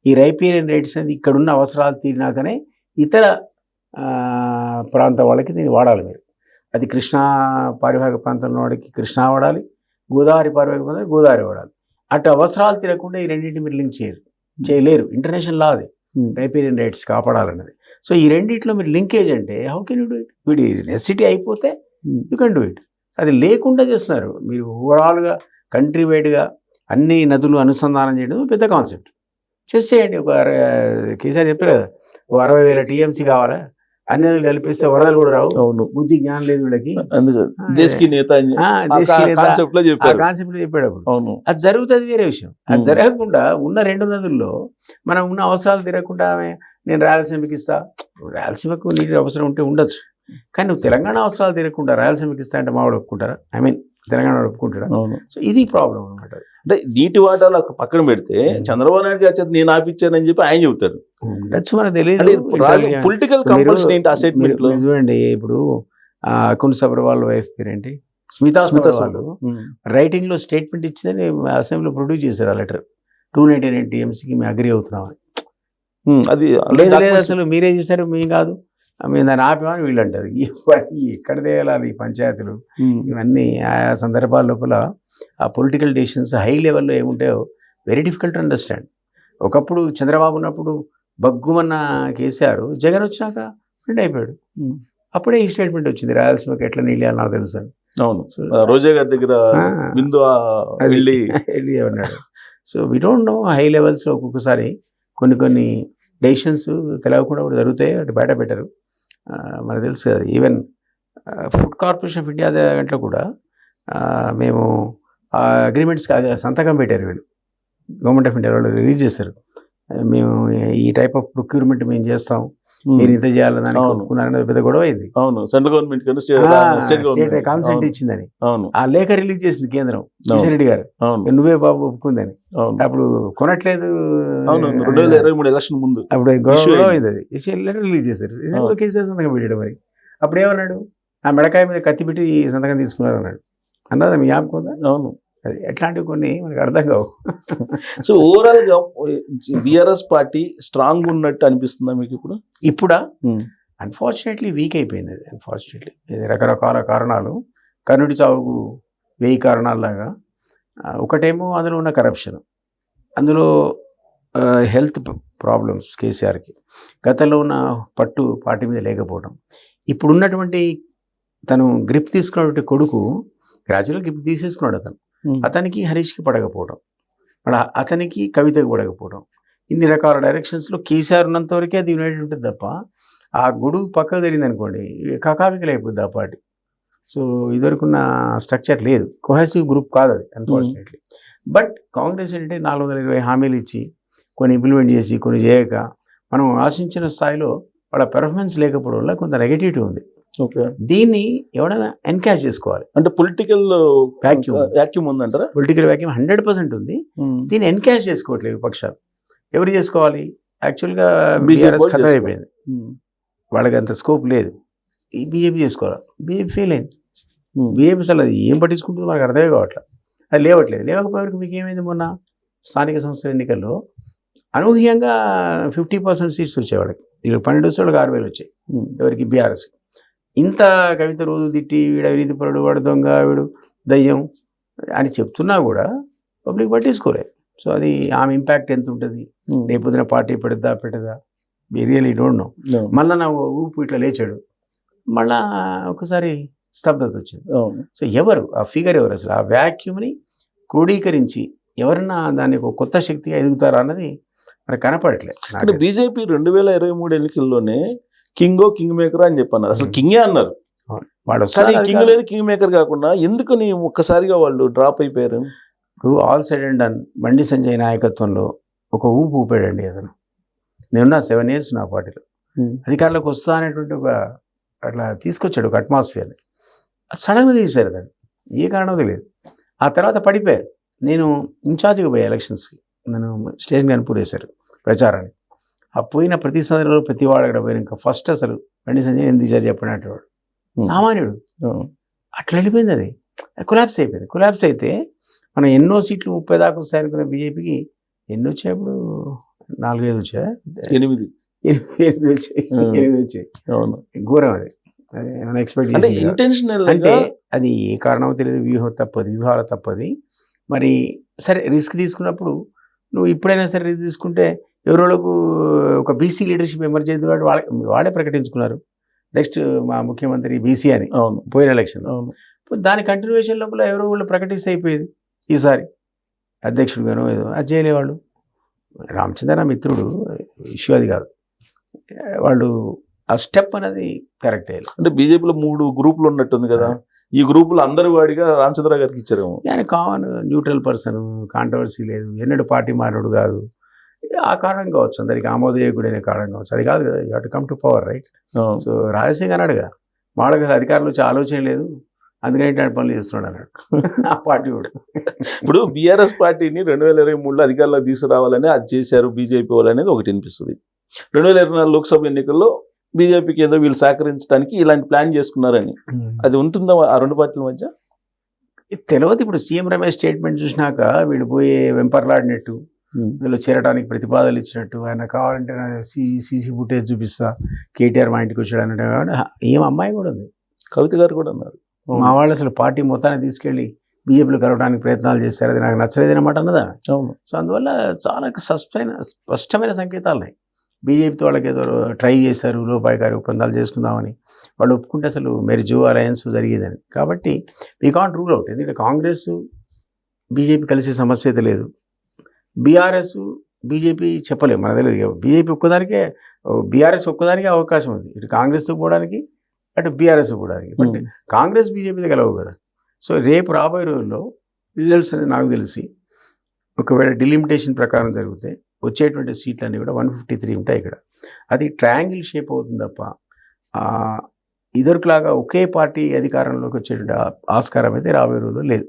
ఈ రైపీరియన్ రైట్స్ అనేది ఇక్కడున్న అవసరాలు తీరినాకనే ఇతర ప్రాంత వాళ్ళకి దీన్ని వాడాలి. మీరు అది కృష్ణా పారివాహిక ప్రాంతంలో వాడికి కృష్ణా వాడాలి, గోదావరి పారివాహిక ప్రాంతం గోదావరి వాడాలి. అటు అవసరాలు తీరకుండా ఈ రెండింటిని మీరు లింక్ చేయలేరు. ఇంటర్నేషనల్ లా అది రైపీరియన్ రైట్స్ కాపాడాలన్నది. సో ఈ రెండింటిలో మీరు లింకేజ్ అంటే how can you do it? వీడి నెసిటీ అయిపోతే యూ కెన్ డూ ఇట్. అది లేకుండా చేస్తున్నారు మీరు. ఓవరాల్గా కంట్రీ వైడ్గా అన్ని నదులు అనుసంధానం చేయడం పెద్ద కాన్సెప్ట్. చేసేయండి. ఒక కేసీఆర్ చెప్పారు కదా, 60,000 TMC కావాలా, అన్ని నదులు కలిపిస్తే వరదలు కూడా రావు. అవును, బుద్ధి జ్ఞానం లేదు వీళ్ళకి. కాన్సెప్ట్ లో చెప్పాడు అప్పుడు. అవును, అది జరుగుతుంది వేరే విషయం. అది జరగకుండా ఉన్న రెండు నదుల్లో మనం ఉన్న అవసరాలు తిరగకుండా నేను రాయలసీమకి ఇస్తా, రాయలసీమకు నీటి అవసరం ఉంటే ఉండొచ్చు, కానీ నువ్వు తెలంగాణ అవసరాలు తిరగకుండా రాయలసీమకి ఇస్తా అంటే మావాడు ఒప్పుకుంటారా? ఐ మీన్ తెలంగాణ ఒప్పుకుంటారా? సో ఇది ప్రాబ్లం అనమాట. అంటే నీటి వాటాలు పక్కన పెడితే చంద్రబాబు నాయుడు గారి చేత నేను ఆపిచ్చానని చెప్పి ఆయన చెబుతారు. మనకు తెలియదు పొలిటికల్ కంపల్షన్ ఏంటి ఆ స్టేట్మెంట్ లో. చూడండి, ఇప్పుడు అకున్ సబర్వాల్ వైఫ్ పేరేంటి, స్మితా సబర్వాల్ రైటింగ్ లో స్టేట్మెంట్ ఇచ్చిందని అసెంబ్లీలో ప్రొడ్యూస్ చేశారు. ఆ లెటర్ 299 TMCకి మేము అగ్రి అవుతున్నామని. అది లేదు అసలు మీరే చేశారు, మేము కాదు, మేము దాన్ని ఆపామని వీళ్ళు అంటారు. ఎక్కడ తేయాలి ఈ పంచాయతీలు ఇవన్నీ. ఆయా సందర్భాల లోపల ఆ పొలిటికల్ డెసిషన్స్ హై లెవెల్లో ఏముంటాయో వెరీ డిఫికల్ట్ టు అండర్స్టాండ్. ఒకప్పుడు చంద్రబాబు ఉన్నప్పుడు బగ్గుమన్న కేసీఆర్, జగన్ వచ్చినాక ఫ్రెండ్ అయిపోయాడు. అప్పుడే ఈ స్టేట్మెంట్ వచ్చింది, రాయలసీమకి ఎట్లా నీళ్ళు నాకు తెలుసు అని. అవును, రోజా గారి దగ్గర వెళ్ళి అన్నాడు. So we don't know high లెవెల్స్లో ఒక్కొక్కసారి కొన్ని డెసిషన్స్ తెలియకుండా కూడా జరుగుతాయి. అటు బయట పెట్టరు. మనకు తెలుసు కదా, even food corporation of India దాంట్లో కూడా మేము ఆ అగ్రిమెంట్స్కి సంతకం పెట్టారు వీళ్ళు. గవర్నమెంట్ ఆఫ్ ఇండియా వాళ్ళు రిలీజ్ చేశారు, మేము ఈ టైప్ ఆఫ్ ప్రొక్యూర్మెంట్ మేము చేస్తాం, మీరు ఇంత చేయాలని ఒప్పుకున్నారనేది పెద్ద గొడవ అయింది. అవును, సెంట్రల్ గవర్నమెంట్ స్టేట్ కాన్సెంట్ ఇచ్చిందని ఆ లేఖ రిలీజ్ చేసింది కేంద్రం, కిషన్ రెడ్డి గారు, నువ్వే బాబు ఒప్పుకుందని. అప్పుడు కొనట్లేదు 2023 ఎలక్షన్ ముందు అప్పుడు గొడవ అయింది. అది లెటర్ రిలీజ్ చేశారు, కేసీఆర్ సంతకం పెట్టాడు. మరి అప్పుడు ఏమన్నాడు, ఆ మెడకాయ మీద కత్తి పెట్టి సంతకం తీసుకున్నారు అన్నాడు. అన్నదా మీ జ్ఞాపకం? అవును, అది ఎట్లాంటివి కొన్ని మనకు అర్థం కావు. సో ఓవరాల్ గా బీఆర్ఎస్ పార్టీ స్ట్రాంగ్ ఉన్నట్టు అనిపిస్తుందా మీకు ఇప్పుడు? ఇప్పుడా? అన్ఫార్చునేట్లీ వీక్ అయిపోయింది అది. అన్ఫార్చునేట్లీ ఇది రకరకాల కారణాలు, కర్ణుడి చావుకు 1000 కారణాలలాగా ఒకటేమో అందులో ఉన్న కరప్షన్, అందులో హెల్త్ ప్రాబ్లమ్స్ కేసీఆర్కి, గతంలో ఉన్న పట్టు పార్టీ మీద లేకపోవడం, ఇప్పుడున్నటువంటి తను గ్రిప్ తీసుకున్నటువంటి కొడుకు గ్రాడ్యువల్ గ్రిప్ తీసేసుకున్నాడు అతనికి హరీష్కి పడకపోవడం, మళ్ళీ అతనికి కవితకు పడకపోవడం, ఇన్ని రకాల డైరెక్షన్స్లో కేసీఆర్ ఉన్నంత వరకే అది యునైటెడ్ ఉంటుంది తప్ప ఆ గొడుగు పక్కకు జరిగింది అనుకోండి కకావికలు అయిపోద్ది ఆ పార్టీ. సో ఇదివరకున్న స్ట్రక్చర్ లేదు, కొహెసివ్ గ్రూప్ కాదు అది అన్ఫార్చునేట్లీ. బట్ కాంగ్రెస్ ఏంటంటే 420 హామీలు ఇచ్చి కొన్ని ఇంప్లిమెంట్ చేసి కొన్ని చేయక మనం ఆశించిన స్థాయిలో వాళ్ళ పెర్ఫార్మెన్స్ లేకపోవడం వల్ల కొంత నెగటివిటీ ఉంది. ఓకే, దీన్ని ఎవడైనా ఎన్కాష్ చేసుకోవాలి. అంటే పొలిటికల్ వ్యాక్యూమ్ ఉందంటారా? పొలిటికల్ వ్యాక్యూమ్ 100% ఉంది. దీన్ని ఎన్కాష్ చేసుకోవట్లేదు విపక్షాలు. ఎవరు చేసుకోవాలి? యాక్చువల్గా బీఆర్ఎస్ ఖతం అయిపోయింది, వాళ్ళకి అంత స్కోప్ లేదు. ఈ బీజేపీ చేసుకోవాలి. బీజేపీ ఫెయిల్ అయింది. బీజేపీ అసలు అది ఏం పట్టించుకుంటుందో మనకు అర్థమే కావట్లేదు. అది లేవట్లేదు. లేకపోయేవరకు మీకు ఏమైంది? మొన్న స్థానిక సంస్థల ఎన్నికల్లో అనూహ్యంగా 50% సీట్స్ వచ్చేవాళ్ళకి. వీళ్ళు 12 వస్తే వాళ్ళకి 6,000 వచ్చాయి. ఎవరికి? బీఆర్ఎస్. ఇంత కవిత రోజు తిట్టి వీడు అవినీతిపరుడు, వాడు దొంగ, వీడు దయ్యం అని చెప్తున్నా కూడా పబ్లిక్ పట్టించుకోలేదు. సో అది ఆమె ఇంపాక్ట్ ఎంత ఉంటుంది, రేపొద్దున పార్టీ పెట్టదా రియల్లీ డోంట్ నో. మళ్ళీ నా ఊపు ఇట్లా లేచాడు, మళ్ళా ఒకసారి స్తబ్దత వచ్చింది. సో ఎవరు ఆ ఫిగర్, ఎవరు అసలు ఆ వ్యాక్యూమ్ని క్రోడీకరించి ఎవరన్నా దాన్ని ఒక కొత్త శక్తిగా ఎదుగుతారా అన్నది మనకు కనపడట్లేదు. అంటే బీజేపీ 2023 ఎన్నికల్లోనే కింగ్ మేకర్ అని చెప్పన్నారు. అసలు కింగే అన్నారు, వాడు కింగ్ లేదు, కింగ్ మేకర్ కాకుండా ఎందుకని ఒక్కసారిగా వాళ్ళు డ్రాప్ అయిపోయారు? ఇప్పుడు all side and done Bandi Sanjay నాయకత్వంలో ఒక ఊపు ఊపాడండి అతను. నేనున్నా 7 years నా పార్టీలో, అధికారంలోకి వస్తా అనేటువంటి ఒక అట్లా తీసుకొచ్చాడు ఒక అట్మాస్ఫియర్ని. సడన్గా తీశారు దాన్ని, ఏ కారణం తెలియదు. ఆ తర్వాత పడిపోయారు. నేను ఇన్ఛార్జ్గా పోయా ఎలక్షన్స్కి, నన్ను స్టేషన్ కనుపూర్ వేశారు ప్రచారాన్ని. ఆ పోయిన ప్రతి సందర్భంలో ప్రతి వాడు అక్కడ పోయిన ఇంకా ఫస్ట్ అసలు బండి సంజయ్ ఎందుకు తీశారు చెప్పినట్టు వాడు సామాన్యుడు. అట్లా వెళ్ళిపోయింది, అది కొలాప్స్ అయిపోయింది. కొలాప్స్ అయితే మనం ఎన్నో సీట్లు 30 దాకా వస్తాయనుకున్న బీజేపీకి ఎన్ని వచ్చాయి? ఇప్పుడు 4-5 వచ్చాయి, 8 వచ్చాయి. ఘోరం అది. మనం ఎక్స్పెక్ట్ చేసి అంటే అది ఏ కారణమో తెలియదు, వ్యూహాలు తప్పది. మరి సరే రిస్క్ తీసుకున్నప్పుడు నువ్వు ఇప్పుడైనా సరే రిస్క్ తీసుకుంటే ఎవరోళ్ళకు ఒక బీసీ లీడర్షిప్ ఎమర్జ్ అయింది, వాళ్ళే ప్రకటించుకున్నారు. నెక్స్ట్ మా ముఖ్యమంత్రి బీసీ అని పోయిన ఎలక్షన్. దాని కంటిన్యూషన్ లోపల ఎవరో వాళ్ళు ప్రకటిస్తే అయిపోయేది. ఈసారి అధ్యక్షుడుగానో ఏదో అది చేయలేవాళ్ళు. రామచంద్ర నా మిత్రుడు, ఇష్యూ అది కాదు. వాళ్ళు ఆ స్టెప్ అనేది కరెక్ట్ అయ్యారు. అంటే బీజేపీలో 3 గ్రూపులు ఉన్నట్టుంది కదా, ఈ గ్రూపులు అందరూ వాడిగా రామచంద్ర గారికి ఇచ్చారేమో. ఆయన కామన్ న్యూట్రల్ పర్సన్, కాంట్రవర్సీ లేదు, ఎన్నడూ పార్టీ మారుడు కాదు. ఆ కారణం కావచ్చు, అందరికి ఆమోదయోగుడైన కారణం కావచ్చు. అది కాదు కదా, you have to come to power, right? So Rajasekhar అన్నాడుగా, వాళ్ళకి అధికారులు వచ్చి ఆలోచన లేదు, అందుకని ఇట్లాంటి పనులు చేస్తున్నాడు అన్నాడు ఆ పార్టీ కూడా. ఇప్పుడు బీఆర్ఎస్ పార్టీని 2023లో అధికారంలో తీసుకురావాలని అది చేశారు బీజేపీ వాళ్ళు అనేది ఒకటి అనిపిస్తుంది. 2024 లోక్సభ ఎన్నికల్లో బీజేపీకి ఏదో వీళ్ళు సహకరించడానికి ఇలాంటి ప్లాన్ చేసుకున్నారని, అది ఉంటుందా ఆ 2 పార్టీల మధ్య? తెలియదు. ఇప్పుడు సీఎం రమేష్ స్టేట్మెంట్ చూసినాక వీళ్ళు పోయి వెంపర్లాడినట్టు, వీళ్ళు చేరడానికి ప్రతిపాదనలు ఇచ్చినట్టు, ఆయన కావాలంటే సీసీ ఫుటేజ్ చూపిస్తా, కేటీఆర్ మా ఇంటికి వచ్చాడు అన్నట్టు. ఏం అమ్మాయి కూడా ఉంది, కవిత గారు కూడా అన్నారు. మా వాళ్ళు అసలు పార్టీ మొత్తాన్ని తీసుకెళ్ళి బీజేపీలో కలవడానికి ప్రయత్నాలు చేశారు, అది నాకు నచ్చలేదన్నమాట అన్నదా. సో అందువల్ల చాలా స్పష్టమైన సంకేతాలు ఉన్నాయి. బీజేపీతో వాళ్ళకి ఏదో ట్రై చేశారు, లోపాయకారి ఒప్పందాలు చేసుకుందామని. వాళ్ళు ఒప్పుకుంటే అసలు మెర్జు అలయన్స్ జరిగేదని. కాబట్టి వీ కాంట్ రూల్ అవుట్. ఎందుకంటే కాంగ్రెస్ బీజేపీ కలిసే సమస్య అయితే లేదు, బీఆర్ఎస్ బీజేపీ చెప్పలేము, మనకు తెలియదు. బీజేపీ ఒక్కదానికే, బీఆర్ఎస్ ఒక్కదానికే అవకాశం ఉంది, ఇటు కాంగ్రెస్తో పోవడానికి అటు బీఆర్ఎస్ పోవడానికి. బట్ కాంగ్రెస్ బీజేపీతో గెలవు కదా. సో రేపు రాబోయే రోజుల్లో రిజల్ట్స్ అనేది నాకు తెలిసి ఒకవేళ డిలిమిటేషన్ ప్రకారం జరిగితే వచ్చేటువంటి సీట్లన్నీ కూడా 153 ఉంటాయి ఇక్కడ. అది ట్రయాంగిల్ షేప్ అవుతుంది తప్ప ఇదివరకులాగా ఒకే పార్టీ అధికారంలోకి వచ్చేటువంటి ఆస్కారం అయితే రాబోయే రోజుల్లో లేదు.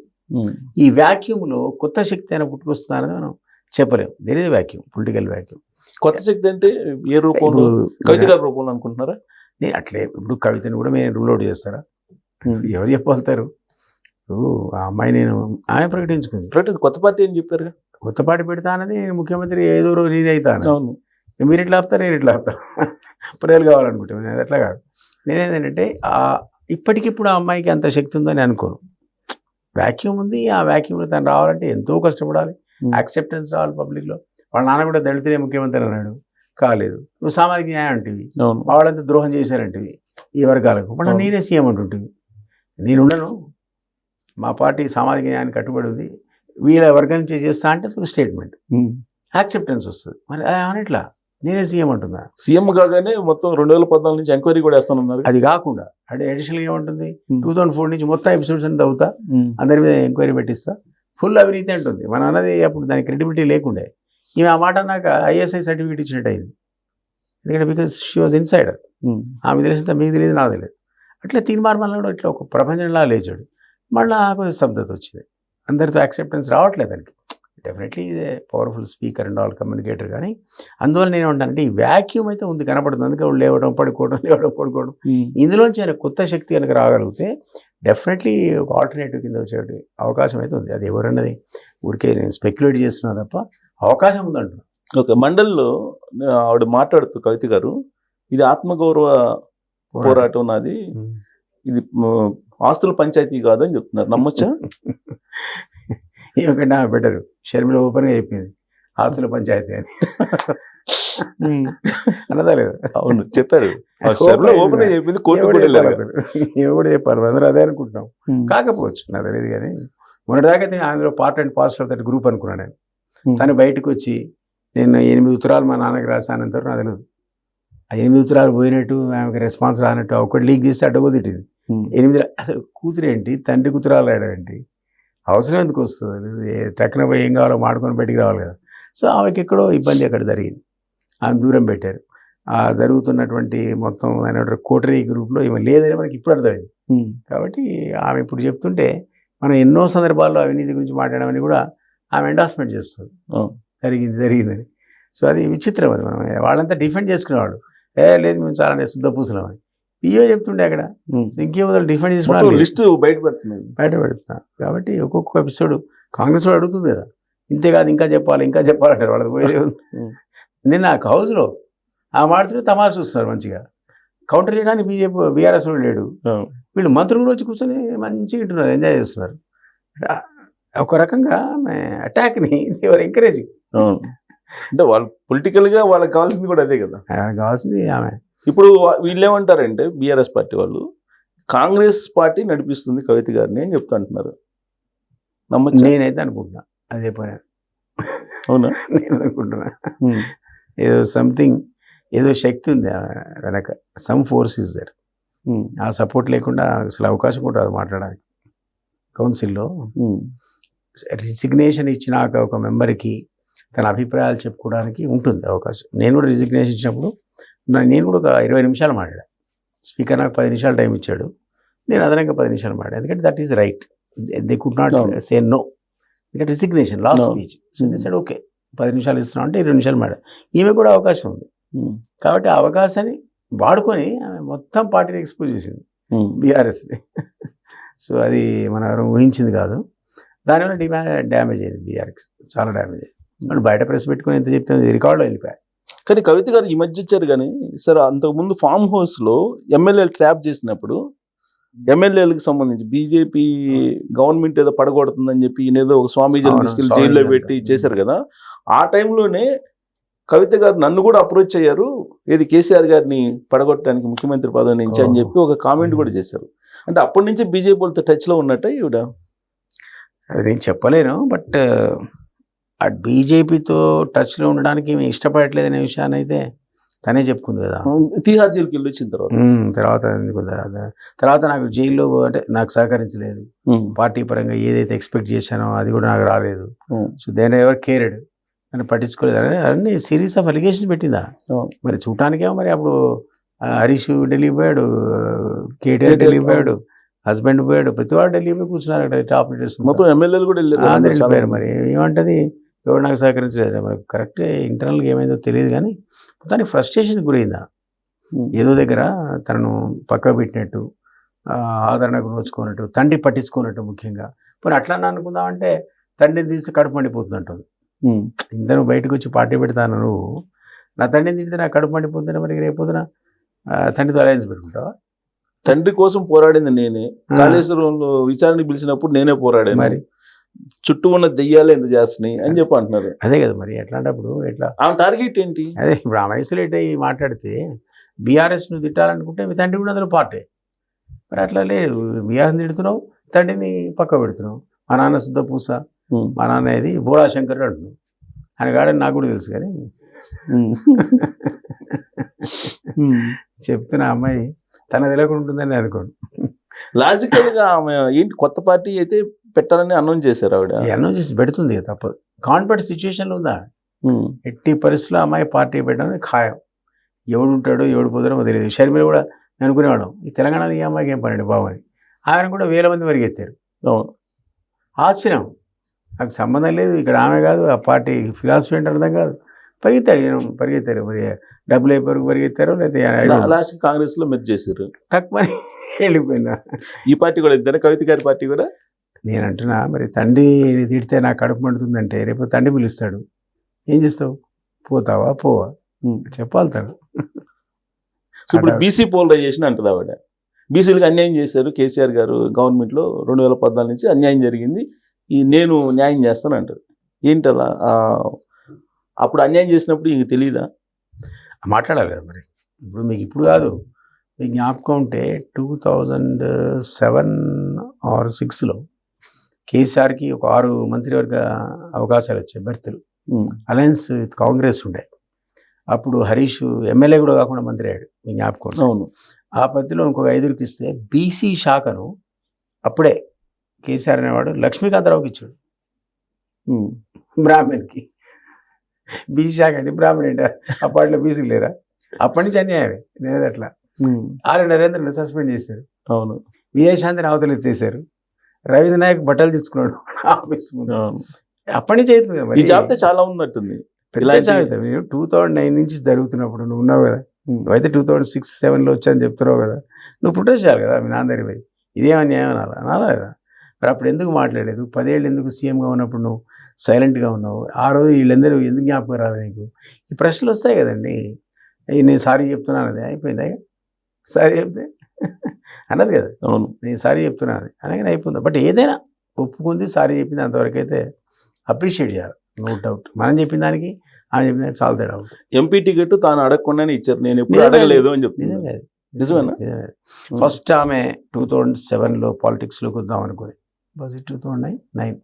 ఈ వ్యాక్యూమ్లో కొత్త శక్తి అయినా పుట్టుకొస్తుందా అనేది మనం చెప్పలేము. There is vacuum, political vacuum. కొత్త శక్తి అంటే ఏ రూపంలో? కవిత గారి రూపంలో అనుకుంటున్నారా? నేను అట్లే ఇప్పుడు కవితను కూడా మేము రూల్ అవుట్ చేస్తారా? ఎవరు చెప్పగలుగుతారు? ఆ అమ్మాయి ఆమె ప్రకటించుకుంది, కొత్త పార్టీ అని చెప్పారు. కొత్త పార్టీ పెడతా అన్నది ముఖ్యమంత్రి ఏదో రోజు ఇది అవుతాను. మీరు ఇట్లా ఆపుతారు, నేను ఇట్లా ఆపుతాను, ప్రజలు కావాలనుకుంటే. నేను అట్లా కాదు. నేనేంటంటే ఇప్పటికిప్పుడు ఆ అమ్మాయికి అంత శక్తి ఉందని అనుకోను. వాక్యూమ్ ఉంది. ఆ వాక్యూమ్లో తను రావాలంటే ఎంతో కష్టపడాలి. యాక్సెప్టెన్స్ రావాలి పబ్లిక్లో. వాళ్ళ నాన్న కూడా దళితులే ముఖ్యమంత్రి అన్నాడు, కాలేదు. నువ్వు సామాజిక న్యాయం అంటివి, అవును. వాళ్ళంతా ద్రోహం చేశారంటివి ఈ వర్గాలకు, మళ్ళీ అవును. నేనే సీఎం అంటుంటివి. నేనుండను, మా పార్టీ సామాజిక న్యాయానికి కట్టుబడి ఉంది, వీళ్ళ వర్గం నుంచి చేస్తా అంటే ఒక స్టేట్మెంట్, యాక్సెప్టెన్స్ వస్తుంది. మరి అనట్లా నేనే సీఎం అంటుందా? సీఎం కాగానే మొత్తం 2014 నుంచి ఎంక్వైరీ కూడా వేస్తానన్నారు. అది కాకుండా అంటే అడిషనల్గా ఏమంటుంది, 2004 నుంచి మొత్తం ఎపిసోడ్స్ అని తవ్వుతా, అందరి మీద ఎంక్వైరీ పెట్టిస్తా, ఫుల్ అవినీతి అంటుంది. మనం అన్నది అప్పుడు దానికి క్రెడిబిలిటీ లేకుండే. ఈమె ఆ మాట అన్నాక ఐఎస్ఐ సర్టిఫికేట్ ఇచ్చినట్టు అయింది. ఎందుకంటే బికాస్ షీ వాజ్ ఇన్సైడర్. ఆమె తెలిసిందా, మీకు తెలియదు, నాకు తెలియదు. అట్లా తీర్మానం కూడా ఇట్లా ఒక ప్రపంచంలా లేచాడు. మళ్ళీ కొంచెం శబ్దత వచ్చింది, అందరితో యాక్సెప్టెన్స్ రావట్లేదు దానికి. డెఫినెట్లీ ఇదే powerful speaker and all communicator. కానీ అందువల్ల నేను ఏమంటానంటే ఈ వాక్యూమ్ అయితే ఉంది, కనపడుతుంది. అందుకే వాళ్ళు లేవడం పడుకోవడం ఇందులోంచి ఆయన కొత్త శక్తి కనుక రాగలిగితే డెఫినెట్లీ ఒక ఆల్టర్నేటివ్ కింద వచ్చే అవకాశం అయితే ఉంది. అది ఎవరన్నది ఊరికే నేను స్పెక్యులేట్ చేస్తున్నా తప్ప అవకాశం ఉందంటున్నా. ఓకే, మండలిలో ఆవిడ మాట్లాడుతూ కవిత గారు, ఇది ఆత్మగౌరవ పోరాటం నాది, ఇది ఆస్తుల పంచాయతీ కాదని చెప్తున్నారు. నమ్మొచ్చా? ఏమికంటే బెటర్ షర్మిల ఓపెన్గా చెప్పింది ఆస్తుల పంచాయతీ అని. అన్నదా లేదు? అవును, చెప్పారు. ఓపెన్ చెప్పింది, కోర్టు కూడా అసలు ఏమి కూడా చెప్పారు, అందరూ అదే అనుకుంటున్నాం. కాకపోవచ్చు, నాకు తెలియదు. కానీ మొన్నటిదాకైతే అందులో part and parcel of that group అనుకున్నాను నేను. తను బయటకు వచ్చి నేను 8 ఉత్తరాలు మా నాన్నకి రాశానంటారు, నాకు తెలియదు. ఆ 8 ఉత్తరాలు పోయినట్టు, ఆమెకి రెస్పాన్స్ రానట్టు, ఒకటి లీక్ చేస్తే అడ్డగో తిట్టింది. 8 అసలు కూతురేంటి, తండ్రి కూతురాలు రాయడం ఏంటి, అవసరం ఎందుకు వస్తుంది? టక్కున పోయి ఏం కావాలో మాడుకొని బయటికి రావాలి కదా. సో ఆమెకి ఎక్కడో ఇబ్బంది అక్కడ జరిగింది, ఆమె దూరం పెట్టారు. ఆ జరుగుతున్నటువంటి మొత్తం కోటరీ గ్రూప్లో ఈమె లేదని మనకి ఇప్పుడు అర్థమైంది. కాబట్టి ఆమె ఇప్పుడు చెప్తుంటే మనం ఎన్నో సందర్భాల్లో అవినీతి గురించి మాట్లాడమని కూడా ఆమె ఎండార్స్మెంట్ చేస్తుంది, జరిగిందని. సో అది విచిత్రం. అది మనం వాళ్ళంతా డిఫెండ్ చేసుకునేవాడు, లేదు మేము చాలా శుద్ధ పూసలమని పిఓ చెప్తుండే అక్కడ. ఇంకేమో డిఫెండ్ చేసుకున్నాను, లిస్ట్ బయట పెడుతున్నా. కాబట్టి ఒక్కొక్క ఎపిసోడ్ కాంగ్రెస్ వాడు అడుగుతుంది కదా, ఇంతేకాదు ఇంకా చెప్పాలంటారు వాళ్ళకి పోయేది. నిన్న హౌస్లో ఆ మాటతో తమాషా చూస్తున్నారు, మంచిగా కౌంటర్ చేయడానికి బీఆర్ఎస్ వాడు లేడు, వీళ్ళు మంత్రులు కూడా వచ్చి కూర్చొని మంచిగా వింటున్నారు, ఎంజాయ్ చేస్తున్నారు. ఒక రకంగా అటాక్ని ఎవరు ఎంకరేజింగ్. అంటే వాళ్ళు పొలిటికల్గా వాళ్ళకి కావాల్సింది కూడా అదే కదా, కావాల్సింది ఆమె. ఇప్పుడు వీళ్ళు ఏమంటారంటే బీఆర్ఎస్ పార్టీ వాళ్ళు, కాంగ్రెస్ పార్టీ నడిపిస్తుంది కవిత గారిని అని చెప్తా అంటున్నారు. నమ్మచ్చు? నేనైతే అనుకుంటున్నా అదే పని. అవునా? నేను అనుకుంటున్నా ఏదో సంథింగ్, ఏదో శక్తి ఉంది వెనక, సమ్ ఫోర్స్ ఇస్ దర్. ఆ సపోర్ట్ లేకుండా అసలు అవకాశం కూడా రాదు మాట్లాడడానికి. కౌన్సిల్లో రిజిగ్నేషన్ ఇచ్చినాక ఒక మెంబర్కి తన అభిప్రాయాలు చెప్పుకోవడానికి ఉంటుంది అవకాశం. నేను కూడా రిజిగ్నేషన్ ఇచ్చినప్పుడు నేను కూడా ఒక 20 నిమిషాలు మాట్లాడా. స్పీకర్ నాకు 10 నిమిషాలు టైం ఇచ్చాడు, నేను అదనంగా 10 నిమిషాలు మాట్లాడా. ఎందుకంటే that is right, they could not say no. ఎందుకంటే resignation last speech. So they said okay 10 నిమిషాలు ఇస్తున్నాం అంటే 20 నిమిషాలు మాట్లాడా. ఈమె కూడా అవకాశం ఉంది. కాబట్టి ఆ అవకాశాన్ని వాడుకొని ఆమె మొత్తం పార్టీని ఎక్స్పోజ్ చేసింది, బీఆర్ఎస్ని. సో అది మనం ఎవరు ఊహించింది కాదు. దానివల్ల డ్యామేజ్ అయింది, బీఆర్ఎస్ చాలా డ్యామేజ్ అయింది. వాళ్ళు బయట ప్రెస్ పెట్టుకుని ఎంత చెప్తే రికార్డులో వెళ్ళిపోయాయి. కానీ కవిత గారు ఈ మధ్య ఇచ్చారు. కానీ సార్, అంతకుముందు ఫామ్ హౌస్లో ఎమ్మెల్యేలు ట్రాప్ చేసినప్పుడు, ఎమ్మెల్యేలకు సంబంధించి బీజేపీ గవర్నమెంట్ ఏదో పడగొడుతుందని చెప్పి ఈయనేదో ఒక స్వామీజీని తీసుకెళ్ళి జైల్లో పెట్టి చేశారు కదా. ఆ టైంలోనే కవిత గారు నన్ను కూడా అప్రోచ్ అయ్యారు, ఏది కేసీఆర్ గారిని పడగొట్టడానికి ముఖ్యమంత్రి పదవి నుంచి అని చెప్పి ఒక కామెంట్ కూడా చేశారు. అంటే అప్పటి నుంచి బీజేపీ వాళ్ళతో టచ్లో ఉన్నట్టే ఈవిడ. అది నేను చెప్పలేను, బట్ ఆ బీజేపీతో టచ్లో ఉండడానికి మేము ఇష్టపడట్లేదనే విషయాన్ని అయితే తనే చెప్పుకుంది కదా. తీహార్ జైలుకి వెళ్ళి వచ్చిన తర్వాత నాకు జైల్లో అంటే నాకు సహకరించలేదు, పార్టీ పరంగా ఏదైతే ఎక్స్పెక్ట్ చేశానో అది కూడా నాకు రాలేదు. సో దేని ఎవరు కేర్డ్, నన్ను పట్టించుకోలేదు. అన్ని సిరీస్ ఆఫ్ అలిగేషన్స్ పెట్టిందా. మరి చూడటానికేమో మరి అప్పుడు హరీష్ ఢిల్లీ పోయాడు, కేటీఆర్ ఢిల్లీ పోయాడు, హస్బెండ్ పోయాడు, ప్రతి వాడు ఢిల్లీ పోయి కూర్చున్నారు అక్కడ టాప్ లీడర్స్, మొత్తం ఎమ్మెల్యేలు కూడా వెళ్ళిపోయారు. మరి ఏమంటది, ఎవరు నాకు సహకరించలేదు. మరి కరెక్ట్ ఇంటర్నల్గా ఏమైందో తెలియదు, కానీ మొత్తానికి ఫ్రస్ట్రేషన్కి గురైందా. ఏదో దగ్గర తనను పక్క పెట్టినట్టు, ఆదరణకు నోచుకున్నట్టు, తండ్రి పట్టించుకున్నట్టు. ముఖ్యంగా మరి అట్లా అనుకుందామంటే తండ్రిని తీసి కడుపు మండిపోతుందంటుంది. ఇంతను బయటకు వచ్చి పార్టీ పెడతాను, నువ్వు నా తండ్రిని తింటే నాకు కడుపు మండిపోతుంటే మరి రేపొద్దున తండ్రితో అలయన్స్ పెట్టుకుంటావా? తండ్రి కోసం పోరాడింది నేనే, కాళేశ్వరంలో విచారణకు పిలిచినప్పుడు నేనే పోరాడాను, మరి చుట్టూ ఉన్న దెయ్యాలు ఎంత చేస్తున్నాయి అని చెప్పి అంటున్నారు. అదే కదా మరి ఎట్లాంటప్పుడు ఎట్లా ఆమె టార్గెట్ ఏంటి? అదే ఇప్పుడు ఆమె ఐసోలేట్ అయ్యి మాట్లాడితే బీఆర్ఎస్ను తిట్టాలనుకుంటే మీ తండ్రి కూడా అందులో పార్టీ. మరి అట్లా లేదు, బీఆర్ఎస్ని తిడుతున్నావు, తండ్రిని పక్క పెడుతున్నావు. మా నాన్న శుద్ధ పూస, మా నాన్న ఇది బోళా శంకర్ అంటున్నావు. ఆయన కాడని నాకు కూడా తెలుసు కానీ చెప్తున్న అమ్మాయి తన తెలియకుండా ఉంటుందని అనుకోండి. లాజికల్ గా ఆమె ఏంటి కొత్త పార్టీ అయితే పెట్టాలని అనౌన్స్ చేశారు ఆవిడ. అనౌన్స్ చేసి పెడుతుంది తప్పదు. కాన్ఫిడెంట్ సిచ్యువేషన్లో ఉందా, ఎట్టి పరిస్థితుల్లో అమ్మాయి పార్టీ పెట్టడానికి ఖాయం. ఎవడు ఉంటాడో ఎవడు పోతాడో తెలియదు. షర్మిల కూడా నేను అనుకునేవాళ్ళం ఈ తెలంగాణలో ఈ అమ్మాయికి ఏం పనండి బాబు అని. ఆయన కూడా 1000 మంది పరిగెత్తారు. ఆశ్చర్యం, నాకు సంబంధం లేదు, ఇక్కడ ఆమె కాదు, ఆ పార్టీ ఫిలాసఫీ అంటే అర్థం కాదు, పరిగెత్తారు. మరి డబ్బులు అయిపోయి పరిగెత్తారు, లేదా లాస్ట్ కాంగ్రెస్ లో మెర్జ్ చేశారు, టక్ మరి వెళ్ళిపోయిందా. ఈ పార్టీ కూడా ఇద్దరు, కవిత గారి పార్టీ కూడా. నేను అంటున్నా మరి తండ్రి తిడితే నాకు కడుపు మండుతుందంటే రేపు తండ్రి పిలుస్తాడు, ఏం చేస్తావు? పోతావా పోవా చెప్పాలి తను. సో ఇప్పుడు బీసీ పోలరైజేషన్ అంటది ఆవిడ. బీసీలకు అన్యాయం చేశారు కేసీఆర్ గారు గవర్నమెంట్లో 2014 నుంచి అన్యాయం జరిగింది, నేను న్యాయం చేస్తాను అంటది. ఏంటి అలా? అప్పుడు అన్యాయం చేసినప్పుడు ఇంక తెలియదా? మాట్లాడాలి కదా మరి. ఇప్పుడు మీకు ఇప్పుడు కాదు, మీకు జ్ఞాపకం ఉంటే 2007 or 6లో కేసీఆర్కి ఒక 6 మంత్రివర్గ అవకాశాలు వచ్చాయి, బెర్తులు. అలయన్స్ విత్ కాంగ్రెస్ ఉండే. అప్పుడు హరీష్ ఎమ్మెల్యే కూడా కాకుండా మంత్రి అయ్యాడు, మీకు జ్ఞాపకం. అవును. ఆ పద్ధతిలో ఇంకొక 5కి ఇస్తే బీసీ శాఖను అప్పుడే కేసీఆర్ అనేవాడు లక్ష్మీకాంతరావుకి ఇచ్చాడు, బ్రాహ్మణ్కి. బీసీ శాఖ అంటే బ్రాహ్మణ్ ఏంటి, అప్పట్లో బీసీ లేరా? అప్పటి నుంచి అన్యాయమే లేదు. అట్లా నరేంద్రను సస్పెండ్ చేశారు. అవును. విజయశాంతిని అవతలు ఎత్తేసారు. రవీంద్ర నాయక్ బట్టలు తీసుకున్నాడు ఆఫీస్ ముందు. అప్పటి నుంచి అవుతుంది ఈ జాబితా చాలా ఉన్నట్టుంది. పెద్ద జాబితా. మీరు 2009 నుంచి జరుగుతున్నప్పుడు నువ్వు ఉన్నావు కదా, నువ్వైతే 2006-07లో వచ్చాయని చెప్తున్నావు కదా, నువ్వు ప్రొటెస్ట్ చేయాలి కదా మీ నాన్న దగ్గర పోయి. ఇదేం అన్యాయం అనాలా కదా. మరి అప్పుడు ఎందుకు మాట్లాడలేదు? 10 ఏళ్ళు ఎందుకు సీఎంగా ఉన్నప్పుడు నువ్వు సైలెంట్గా ఉన్నావు? ఆ రోజు వీళ్ళందరూ ఎందుకు జ్ఞాపకం రాలి నీకు? ఈ ప్రశ్నలు వస్తాయి కదండి. నేను సారీ చెప్తున్నాను, అది అయిపోయిందా? సారీ చెప్తే అన్నది కదా. అవును, నేను సారీ చెప్తున్నాను అనగానే అయిపోయింది. బట్ ఏదైనా ఒప్పుకుంది, సారీ చెప్పింది, అంతవరకు అయితే అప్రిషియేట్ చేయాలి, నో డౌట్. మనం చెప్పిన దానికి ఆమె చెప్పిన దానికి చాలా తేడా ఉంటుంది. ఎంపీ టికెట్ తాను అడగకుండానే ఇచ్చారు, నేను ఎప్పుడు అడగలేదు అని చెప్తుంది. నిజమేనా? ఫస్ట్ ఆమె 2007లో పాలిటిక్స్లోకి వద్దాం అనుకుని, 2009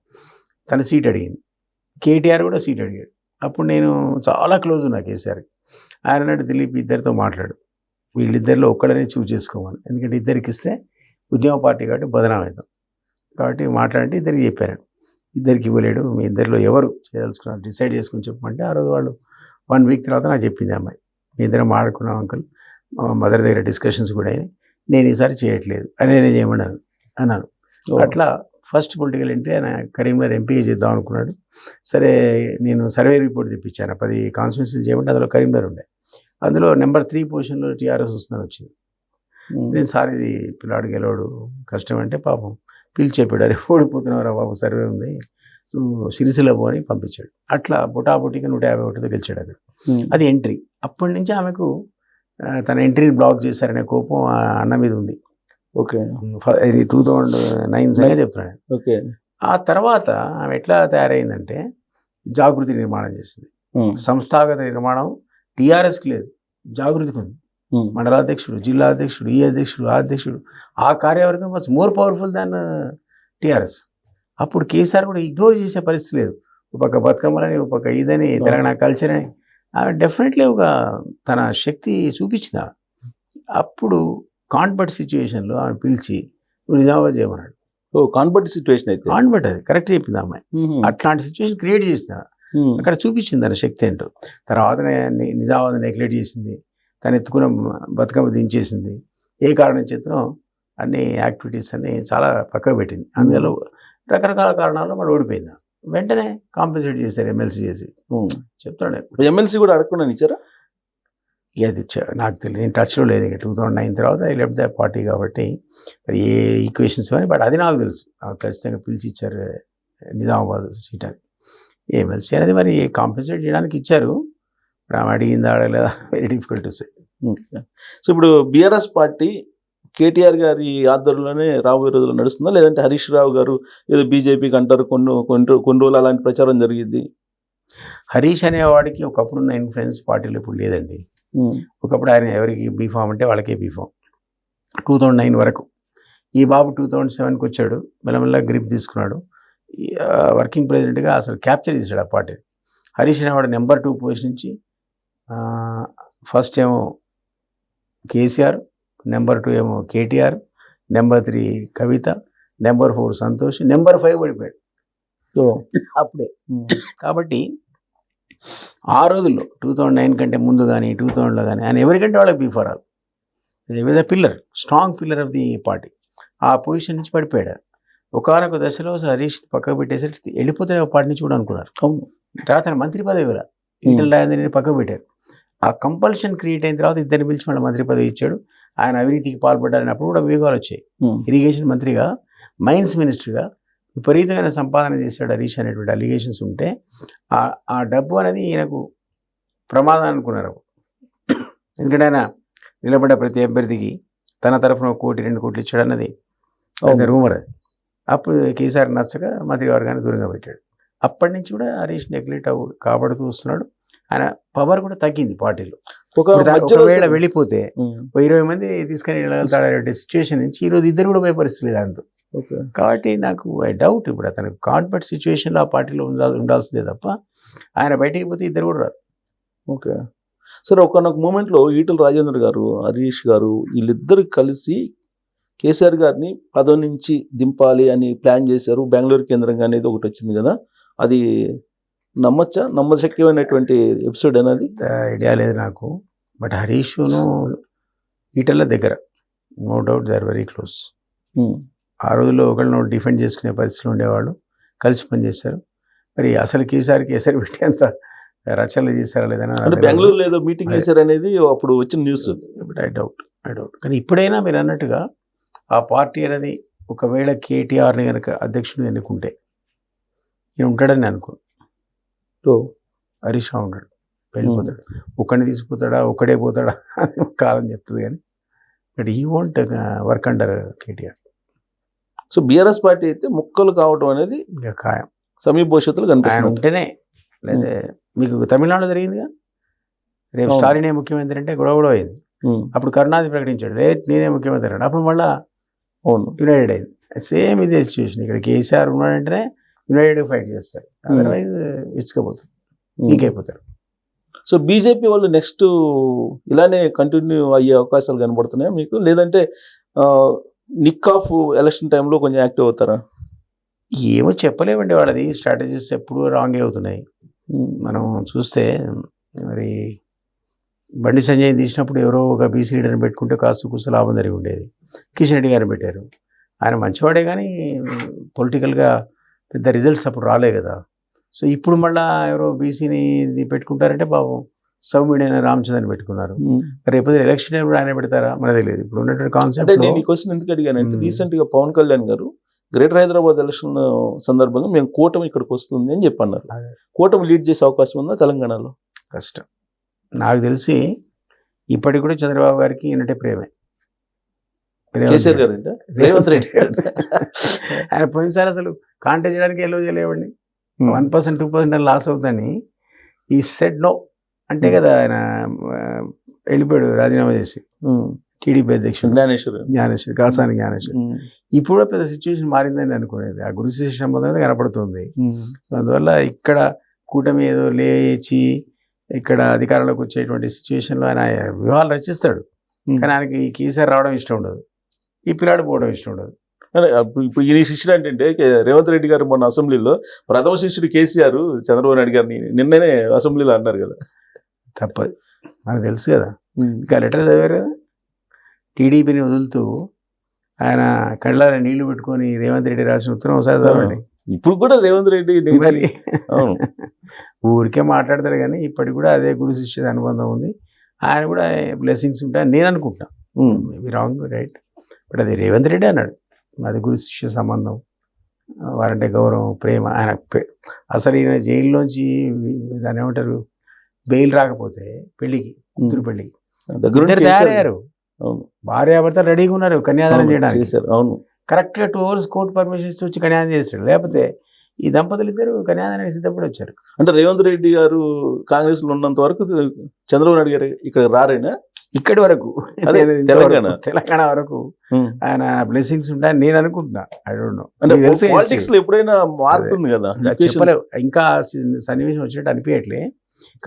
తన సీట్ అడిగింది. కేటీఆర్ కూడా సీట్ అడిగాడు. అప్పుడు నేను చాలా క్లోజ్ ఉన్నా కేసీఆర్కి. ఆయన అన్నాడు, దిలీప్ ఇద్దరితో మాట్లాడు, వీళ్ళిద్దరిలో ఒక్కడనే చూస్ చేసుకోమని, ఎందుకంటే ఇద్దరికి ఇస్తే ఉద్యమ పార్టీ కాబట్టి బదనాం అవుతాం కాబట్టి మాట్లాడి ఇద్దరికి చెప్పాను. ఇద్దరికి ఇవ్వలేడు, మీ ఇద్దరిలో ఎవరు చేయదలుచుకున్నారు డిసైడ్ చేసుకుని చెప్పమంటే ఆ రోజు వాళ్ళు 1 వీక్ తర్వాత నాకు చెప్పింది అమ్మాయి, మీ ఇద్దరం ఆడుకున్నాం అంకుల్, మదర్ దగ్గర డిస్కషన్స్ కూడా అయినాయి, నేను ఈసారి చేయట్లేదు అని నేనే చేయమన్నాను అన్నాను. అట్లా ఫస్ట్ పొలిటికల్ ఎంట్రీ ఆయన కరీంనగర్ ఎంపీగా చేద్దాం అనుకున్నాడు. సరే నేను సర్వే రిపోర్ట్ తెప్పించాను, 10 కాన్స్టిట్యూన్సీలు చేయమంటే అందులో కరీంనగర్ ఉండే. అందులో నెంబర్ 3 పొజిషన్లో టీఆర్ఎస్ వస్తుందని వచ్చింది. నేను సార్ ఇది పిల్లాడు గెలవడు కష్టం అంటే పాపం పిలిచేపాడు, అరే ఓడిపోతున్నారా బాబు, సర్వే ఉంది, నువ్వు సిరిసిల్ల పోని పంపించాడు. అట్లా బుటాబుటికి 151తో గెలిచాడు అక్కడ. అది ఎంట్రీ. అప్పటి నుంచి ఆమెకు తన ఎంట్రీని బ్లాక్ చేశారనే కోపం అన్న మీద ఉంది. ఓకే, ఇది 2009 సంగతి చెప్తున్నాను. ఓకే. ఆ తర్వాత ఆమె ఎట్లా తయారైందంటే జాగృతి నిర్మాణం చేసింది. సంస్థాగత నిర్మాణం టీఆర్ఎస్కి లేదు, జాగృతికి ఉంది. మండలాధ్యక్షుడు, జిల్లా అధ్యక్షుడు, ఈ అధ్యక్షుడు, ఆ అధ్యక్షుడు, ఆ కార్యవర్గం was more powerful than TRS. అప్పుడు కేసీఆర్ కూడా ఇగ్నోర్ చేసే పరిస్థితి లేదు. ఒక పక్క బతుకమ్మలని, ఒక పక్క ఇదని, తెలంగాణ కల్చర్ అని ఆమె డెఫినెట్లీ ఒక తన శక్తి చూపించింది. అప్పుడు కాన్వర్ట్ సిచ్యువేషన్లో ఆమె పిలిచి నువ్వు నిజామాబాద్ చేయమన్నాడు. కాన్వర్ట్ సిచ్యువేషన్ అయితే కాన్వర్ట్, అది కరెక్ట్ చెప్పింది అమ్మాయి. అట్లాంటి సిచ్యువేషన్ క్రియేట్ చేసిన అక్కడ చూపించింది తన శక్తి ఏంటో. తర్వాత నిజామాబాద్ నెగ్లెక్ట్ చేసింది, తను ఎత్తుకున్న బతుకమ్మ దించేసింది. ఏ కారణం చేతనో అన్ని యాక్టివిటీస్ అన్ని చాలా పక్కకు పెట్టింది. అందులో రకరకాల కారణాల్లో మనం ఓడిపోయింది. వెంటనే కాంపెన్సేట్ చేశారు ఎమ్మెల్సీ చేసి. చెప్తాడు ఎమ్మెల్సీ కూడా అడగకుండా ఇచ్చారా? అది నాకు తెలియదు, నేను టచ్లో లేదు. ఇక 2009 తర్వాత ఐ లెఫ్ట్ ద పార్టీ కాబట్టి మరి ఏ ఈక్వేషన్స్ అని, బట్ అది నాకు తెలుసు. ఖచ్చితంగా పిలిచి ఇచ్చారు నిజామాబాద్ సీట్ అని. ఎమ్మెల్సీ అనేది మరి కాంపెన్సేట్ చేయడానికి ఇచ్చారు. ఆమె అడిగిందా అడగలేదా, very difficult to say. So ఇప్పుడు బీఆర్ఎస్ పార్టీ కేటీఆర్ గారి ఆధ్వర్యంలోనే రాబోయే రోజుల్లో నడుస్తుందా, లేదంటే హరీష్ రావు గారు ఏదో బీజేపీకి అంటారు, కొన్ని రోజులు అలాంటి ప్రచారం జరిగింది? హరీష్ అనేవాడికి ఒకప్పుడున్న ఇన్ఫ్లుయెన్స్ పార్టీలో ఇప్పుడు లేదండి. ఒకప్పుడు ఆయన ఎవరికి బీఫామ్ అంటే వాళ్ళకే బీఫామ్. 2009 వరకు. ఈ బాబు 2007కి వచ్చాడు, మెల్లమెల్ల గ్రిప్ తీసుకున్నాడు. వర్కింగ్ ప్రెసిడెంట్గా అసలు క్యాప్చర్ చేశాడు ఆ పార్టీ. హరీష్ అనేవాడు నెంబర్ 2 పొజిషన్ నుంచి ఫస్ట్ ఏమో కేసీఆర్, నెంబర్ 2 ఏమో కేటీఆర్, నెంబర్ 3 కవిత, నెంబర్ 4 సంతోష్, నెంబర్ 5 పడిపోయాడు అప్పుడే. కాబట్టి ఆ రోజుల్లో 2009 కంటే ముందు కానీ 2000లో కానీ ఆయన ఎవరికంటే వాళ్ళకి బీఫారాలు with pillar, strong pillar of the party. ఆ పొజిషన్ నుంచి పడిపోయాడు. ఒకనొక దశలో అసలు హరీష్ పక్కకు పెట్టేసరికి వెళ్ళిపోతే ఒక పార్టీ నుంచి కూడా అనుకున్నారు. తర్వాత ఆయన మంత్రి పదవి కూడా ఈటల రాజేంద్రని పక్కకు పెట్టారు. ఆ కంపల్షన్ క్రియేట్ అయిన తర్వాత ఇద్దరిని పిలిచి వాళ్ళ మంత్రి పదవి ఇచ్చాడు. ఆయన అవినీతికి పాల్పడ్డారని అప్పుడు కూడా వివేకాలు వచ్చాయి. ఇరిగేషన్ మంత్రిగా, మైన్స్ మినిస్టర్గా విపరీతమైన సంపాదన చేశాడు హరీష్ అనేటువంటి అలిగేషన్స్ ఉంటే ఆ డబ్బు అనేది ఈయనకు ప్రమాదం అనుకున్నారు. ఎందుకంటే ఆయన నిలబడ్డ ప్రతి అభ్యర్థికి తన తరఫున 1 కోటి 2 కోట్లు ఇచ్చాడు అన్నది రూమర్. అది అప్పుడు కేసీఆర్ నచ్చక మంత్రివర్గాన్ని దూరంగా పెట్టాడు. అప్పటి నుంచి కూడా హరీష్ నెగ్లెక్ట్ కాపాడుతూ వస్తున్నాడు. ఆయన పవర్ కూడా తగ్గింది పార్టీలో. ఒకవేళ వెళ్ళిపోతే 20 మంది తీసుకొని వెళ్ళగలుగుతాడే సిచ్యువేషన్ నుంచి ఈరోజు ఇద్దరు కూడా పోయే పరిస్థితి లేదు అంత. కాబట్టి నాకు ఐ డౌట్ ఇప్పుడు అతనికి కాన్ఫిడెంట్ సిచ్యువేషన్లో ఆ పార్టీలో ఉండాల్సిందే తప్ప ఆయన బయటికి పోతే ఇద్దరు కూడా రాదు. ఓకే సరే, ఒకనొక మూమెంట్లో ఈటల రాజేంద్ర గారు, హరీష్ గారు వీళ్ళిద్దరు కలిసి కేసీఆర్ గారిని పదవి నుంచి దింపాలి అని ప్లాన్ చేశారు. బెంగళూరు కేంద్రంగా అనేది ఒకటి వచ్చింది కదా, అది నమ్మశక్యమైనటువంటి ఎపిసోడ్ అనేది? ఐడియా లేదు నాకు. బట్ హరీష్ను ఈటల దగ్గర no doubt they are very close. ఆ రోజుల్లో ఒకళ్ళు డిఫెండ్ చేసుకునే పరిస్థితులు ఉండేవాళ్ళు, కలిసి పనిచేస్తారు. మరి అసలు కేసీఆర్కి ఎసరు పెట్టేంత రచనలు చేశారా లేదని బెంగళూరులో ఏదో మీటింగ్ చేశారు అనేది అప్పుడు వచ్చిన న్యూస్. But I doubt. కానీ ఇప్పుడైనా మీరు అన్నట్టుగా ఆ పార్టీ అనేది ఒకవేళ కేటీఆర్ని కనుక అధ్యక్షుడు ఎన్నుకుంటే ఈయన ఉంటాడని అనుకో. హరీష్ రావు ఉంటాడు, వెళ్ళిపోతాడు. ఒకడిని తీసుకుపోతాడా, ఒకడే పోతాడా అని కాలం చెప్తుంది. కానీ బట్ ఈ want work under KTR. So BRS party అయితే ముక్కలు కావటం అనేది ఇంకా ఖాయం, సమీప భవిష్యత్తులో కనిపిస్తుంది. ఉంటేనే లేదా మీకు తమిళనాడులో జరిగిందిగా, రేపు స్టాలినే ముఖ్యమంత్రి అంటే గొడవ అయింది. అప్పుడు కరుణానిధి ప్రకటించాడు, రేపు నేనే ముఖ్యమంత్రి అన్నాడు. అప్పుడు మళ్ళీ యునైటెడ్ అయింది. సేమ్ ఇదే సిచ్యువేషన్. ఇక్కడ కేసీఆర్ ఉన్నాడంటేనే యునైటెడ్ ఫైట్ చేస్తారు, అదర్వైజ్ ఇచ్చుకోపోతుంది, ఇంకైపోతారు. సో బీజేపీ వాళ్ళు నెక్స్ట్ ఇలానే కంటిన్యూ అయ్యే అవకాశాలు కనబడుతున్నాయా మీకు, లేదంటే నిక్ ఆఫ్ ఎలక్షన్ టైంలో కొంచెం యాక్టివ్ అవుతారా? ఏమో చెప్పలేమండి, వాళ్ళది స్ట్రాటజీస్ ఎప్పుడు రాంగ్ అవుతున్నాయి. మనం చూస్తే మరి బండి సంజయ్ తీసినప్పుడు ఎవరో ఒక బీసీ లీడర్ని పెట్టుకుంటే కాస్త కూస లాభం జరిగి ఉండేది. కిషన్ రెడ్డి గారిని పెట్టారు, ఆయన మంచివాడే కానీ పొలిటికల్గా పెద్ద రిజల్ట్స్ అప్పుడు రాలే కదా. సో ఇప్పుడు మళ్ళీ ఎవరో బీసీని పెట్టుకుంటారంటే బాబు సౌమ్యుడైన రామచంద్రని పెట్టుకున్నారు. రేపు ఎలక్షన్ కూడా ఆయన పెడతారా మనకు తెలియదు. ఇప్పుడు ఉన్నటువంటి కాన్సెప్ట్. నేను ఈ క్వశ్చన్ ఎందుకు అడిగానంటే రీసెంట్గా పవన్ కళ్యాణ్ గారు గ్రేటర్ హైదరాబాద్ ఎలక్షన్ సందర్భంగా మేము కూటమి ఇక్కడికి వస్తుంది అని చెప్పన్నారు. కూటమి లీడ్ చేసే అవకాశం ఉందా తెలంగాణలో? కష్టం. నాకు తెలిసి ఇప్పటికి కూడా చంద్రబాబు గారికి ఏంటంటే ప్రేమే. కేసీఆర్ గారు అంటే రేవంత్ రెడ్డి గారు ఆయన పోయినసారి అసలు కాంటెస్ట్ చేయడానికి ఎల్లో చేయలేవండి. 1% 2% లాస్ అవుతుందని ఈ సెడ్ నో అంటే కదా ఆయన వెళ్ళిపోయాడు రాజీనామా చేసి. టీడీపీ అధ్యక్షుడు జ్ఞానేశ్వర్, కాసాని జ్ఞానేశ్వర్. ఇప్పుడు పెద్ద సిచ్యువేషన్ మారిందని అనుకునేది. ఆ గురు శిష్య సంబంధం కనపడుతుంది. సో అందువల్ల ఇక్కడ కూటమి ఏదో లేచి ఇక్కడ అధికారంలోకి వచ్చేటువంటి సిచ్యువేషన్లో ఆయన వ్యూహాలు రచిస్తాడు. కానీ ఆయనకి కేసీఆర్ రావడం ఇష్టం ఉండదు, ఈ పిల్లాడు పోవడం ఇష్టం ఉండదు. ఇప్పుడు ఈ శిష్యుడు అంటే రేవంత్ రెడ్డి గారు మొన్న అసెంబ్లీలో ప్రథమ శిష్యుడు కేసీఆర్ చంద్రబాబు నాయుడు గారిని నిన్ననే అసెంబ్లీలో అన్నారు కదా. తప్పదు, మనకు తెలుసు కదా. ఇంకా లెటర్ చదివారు కదా, టీడీపీని వదులుతూ ఆయన కళ్ళ నీళ్లు పెట్టుకొని రేవంత్ రెడ్డి రాసిన ఉత్తరం ఒకసారి చదవండి. ఇప్పుడు కూడా రేవంత్ రెడ్డి ఊరికే మాట్లాడతాడు కానీ ఇప్పటికి కూడా అదే గురు శిష్య అనుబంధం ఉంది. ఆయన కూడా బ్లెస్సింగ్స్ ఉంటాయని నేను అనుకుంటున్నాను. మేబీ రాంగ్, రైట్, బట్ అది రేవంత్ రెడ్డి అన్నాడు, అది గురు శిష్య సంబంధం, వారంటే గౌరవం, ప్రేమ. ఆయన అసలు ఈయన జైల్లోంచి దాన్ని ఏమంటారు బెయిల్ రాకపోతే పెళ్ళికి, కూతురు పెళ్ళికి తయారయ్యారు. అవును. భార్యాభర్తలు రెడీగా ఉన్నారు కన్యాదానం అవును, చేయడానికి. చేశారు. అవును. కరెక్ట్గా 2 hours కోర్టు పర్మిషన్ ఇచ్చి వచ్చి కన్యాదానం చేశాడు. లేకపోతే ఈ దంపతులు ఇద్దరు కన్యాదానానికి సిద్ధపడి వచ్చారు. అంటే రేవంత్ రెడ్డి గారు కాంగ్రెస్ లో ఉన్నంత వరకు చంద్రబాబు నాయుడు గారు ఇక్కడ రారేనా? ఇక్కడి వరకు అదే నేను ఇంతవరకు తెలంగాణ. తెలంగాణ వరకు ఆయన బ్లెస్సింగ్స్ ఉంటాయని నేను అనుకుంటున్నా. I don't know. అంటే పాలిటిక్స్ లో ఎప్పుడైనా మారుతుంది కదా. చెప్పలేవు, ఇంకా సన్నివేశం వచ్చినట్టు అనిపించట్లే.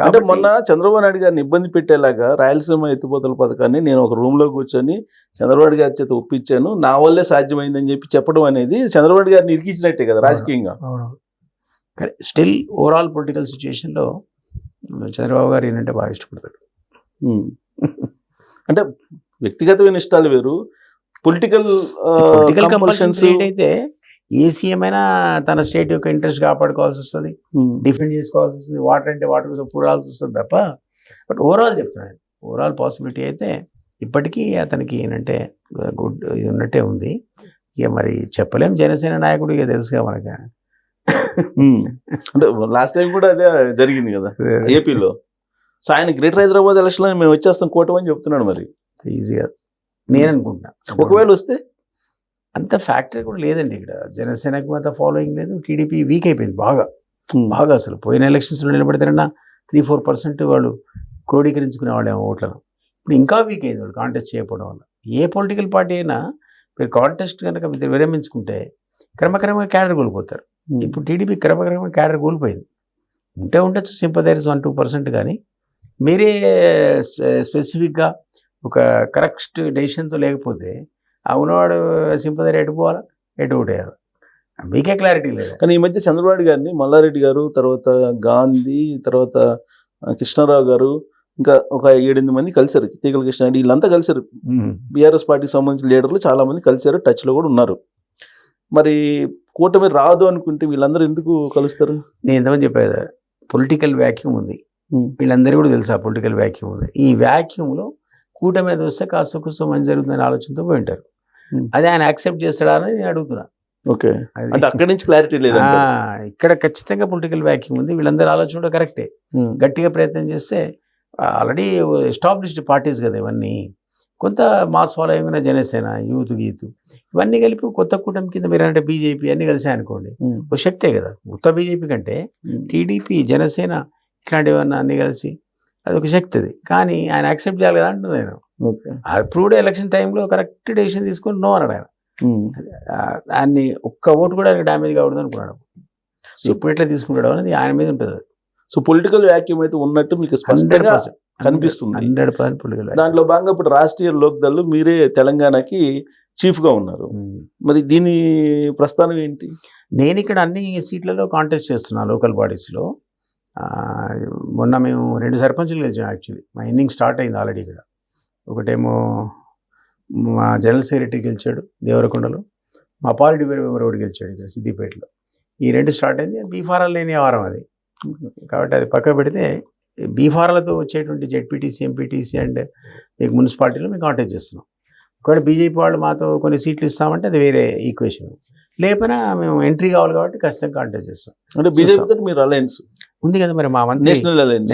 అంటే మొన్న చంద్రబాబు నాయుడు గారిని ఇబ్బంది పెట్టేలాగా రాయలసీమ ఎత్తిపోతల పథకాన్ని నేను ఒక రూమ్ లో కూర్చొని చంద్రబాబు గారి చేత ఒప్పించాను, నా వల్లే సాధ్యమైందని చెప్పి చెప్పడం అనేది చంద్రబాబు గారిని ఇరికించినట్టే కదా రాజకీయంగా. కానీ స్టిల్ ఓవరాల్ పొలిటికల్ సిచ్యుయేషన్లో చంద్రబాబు గారు ఏంటంటే బాగా ఇష్టపడతాడు. అంటే వ్యక్తిగతమైన ఇష్టాలు వేరు, పొలిటికల్ కంపల్షన్స్ అయితే ఏ సీఎం అయినా తన స్టేట్ యొక్క ఇంట్రెస్ట్ కాపాడుకోవాల్సి వస్తుంది, డిఫెండ్ చేసుకోవాల్సి వస్తుంది, వాటర్ అంటే వాటర్ కోసం పూరాల్సి వస్తుంది తప్ప. బట్ ఓవరాల్ చెప్తున్నాను, ఓవరాల్ పాసిబిలిటీ అయితే ఇప్పటికీ అతనికి ఏంటంటే గుడ్ ఇది ఉన్నట్టే ఉంది. ఇక మరి చెప్పలేం, జనసేన నాయకుడు ఇక తెలుసుగా మనకి. అంటే లాస్ట్ టైం కూడా అదే జరిగింది కదా ఏపీలో. సో ఆయన గ్రేటర్ హైదరాబాద్ ఎలక్షన్ లో మేము వచ్చేస్తాం కూటమి అని చెప్తున్నాడు. మరి ఈజీగా నేను అనుకుంటున్నా, ఒకవేళ వస్తే అంత ఫ్యాక్టరీ కూడా లేదండి ఇక్కడ. జనసేనకు అంత ఫాలోయింగ్ లేదు, టీడీపీ వీక్ అయిపోయింది బాగా బాగా. అసలు పోయిన ఎలక్షన్స్లో నిలబడితేనన్నా 3-4% వాళ్ళు క్రోడీకరించుకునే వాళ్ళు ఓట్లను. ఇప్పుడు ఇంకా వీక్ అయింది వాళ్ళు కాంటెస్ట్ చేయకపోవడం వల్ల. ఏ పొలిటికల్ పార్టీ అయినా మీరు కాంటెస్ట్ కనుక విరమించుకుంటే క్రమక్రమంగా క్యాడర్ కోల్పోతారు. ఇప్పుడు టీడీపీ క్రమక్రమంగా క్యాడర్ కోల్పోయింది. ఉండొచ్చు సింపథైజర్స్ 1-2%, కానీ మీరే స్పెసిఫిక్గా ఒక కరెక్ట్ డెసిషన్తో లేకపోతే ఆ ఉన్నవాడు సింపథైజర్ ఎటు పోవాలా, ఎటు ఓటేయాలి, మీకే క్లారిటీ లేదు. కానీ ఈ మధ్య చంద్రబాబు గారిని మల్లారెడ్డి గారు, తర్వాత గాంధీ, తర్వాత కృష్ణారావు గారు, ఇంకా ఒక 7-8 మంది కలిశారు. తీగల కృష్ణ, వీళ్ళంతా కలిశారు. బీఆర్ఎస్ పార్టీకి సంబంధించిన లీడర్లు చాలా మంది కలిశారు, టచ్లో కూడా ఉన్నారు. మరి కూటమి రాదు అనుకుంటే వీళ్ళందరూ ఎందుకు కలుస్తారు? నేను ఎంతమంది చెప్పేది, పొలిటికల్ వ్యాక్యూమ్ ఉంది, వీళ్ళందరూ కూడా తెలుసు ఆ పొలిటికల్ వ్యాక్యూమ్ ఉంది. ఈ వ్యాక్యూమ్లో కూటమి మీద వస్తే కాస్త కూస్త మంచి జరుగుతుందని ఆలోచనతో పోయి ఉంటారు. అది ఆయన యాక్సెప్ట్ చేస్తాడా అని నేను అడుగుతున్నా. ఓకే, అంటే అక్కడి నుంచి క్లారిటీ లేదు. ఇక్కడ ఖచ్చితంగా పొలిటికల్ వ్యాక్యూమ్ ఉంది. వీళ్ళందరూ ఆలోచన కూడా కరెక్టే. గట్టిగా ప్రయత్నం చేస్తే ఆల్రెడీ ఎస్టాబ్లిష్డ్ పార్టీస్ కదా ఇవన్నీ. కొంత మాస్ ఫాలోయింగ్ ఉన్న జనసేన, యూత్ గీతు ఇవన్నీ కలిపి కొత్త కూటమి కింద మీరు అంటే బీజేపీ అన్నీ కలిసాయనుకోండి, ఒక శక్తే కదా. కొత్త బీజేపీ కంటే టీడీపీ, జనసేన ఇట్లాంటివన్నీ అన్నీ కలిసి అదొక శక్తి. అది కానీ ఆయన యాక్సెప్ట్ చేయాలి కదా అంటున్నాను నేను. అప్పుడు ఎలక్షన్ టైంలో కరెక్ట్ డెసిషన్ తీసుకొని నో అన్నాడు ఆయన. ఆయన్ని ఒక్క ఓటు కూడా ఆయన డ్యామేజ్ కావడదు అనుకున్నాడు. సో ఇప్పుడు ఎట్లా తీసుకుంటాడు అనేది ఆయన మీద ఉంటుంది. సో పొలిటికల్ వ్యాక్యూమ్ అయితే ఉన్నట్టు మీకు స్పష్టంగా కనిపిస్తుంది. 100% పొలిటికల్. దాంట్లో భాగంగా ఇప్పుడు రాష్ట్రీయ లోక్దళ్ మీరే తెలంగాణకి చీఫ్ గా ఉన్నారు. మరి దీని ప్రస్థానం ఏంటి? నేను ఇక్కడ అన్ని సీట్లలో కాంటెస్ట్ చేస్తున్నా లోకల్ బాడీస్లో. మొన్న మేము 2 సర్పంచులు గెలిచాం. యాక్చువల్లీ మా ఇన్నింగ్ స్టార్ట్ అయింది ఆల్రెడీ ఇక్కడ. ఒకటేమో మా జనరల్ సెక్రటరీ గెలిచాడు దేవరకొండలో, మా పాలిటీ మెంబర్ ఒకటి గెలిచాడు ఇక్కడ సిద్దిపేటలో. ఈ 2 స్టార్ట్ అయింది. బీఫారాలు లేని వారం అది, కాబట్టి అది పక్క పెడితే బీఫారాలతో వచ్చేటువంటి జెడ్పీటీసీ, ఎంపీటీసీ అండ్ మీకు మున్సిపాలిటీలో మేము కాంటాక్ట్ చేస్తున్నాం. ఒకవేళ బీజేపీ వాళ్ళు మాతో కొన్ని సీట్లు ఇస్తామంటే అది వేరే ఈక్వేషన్. లేకపోయినా మేము ఎంట్రీ కావాలి కాబట్టి ఖచ్చితంగా కాంటాక్ట్ చేస్తాం. అంటే బీజేపీతో మీరు అలయన్స్ ఉంది కదా, మరి మా మంత్రి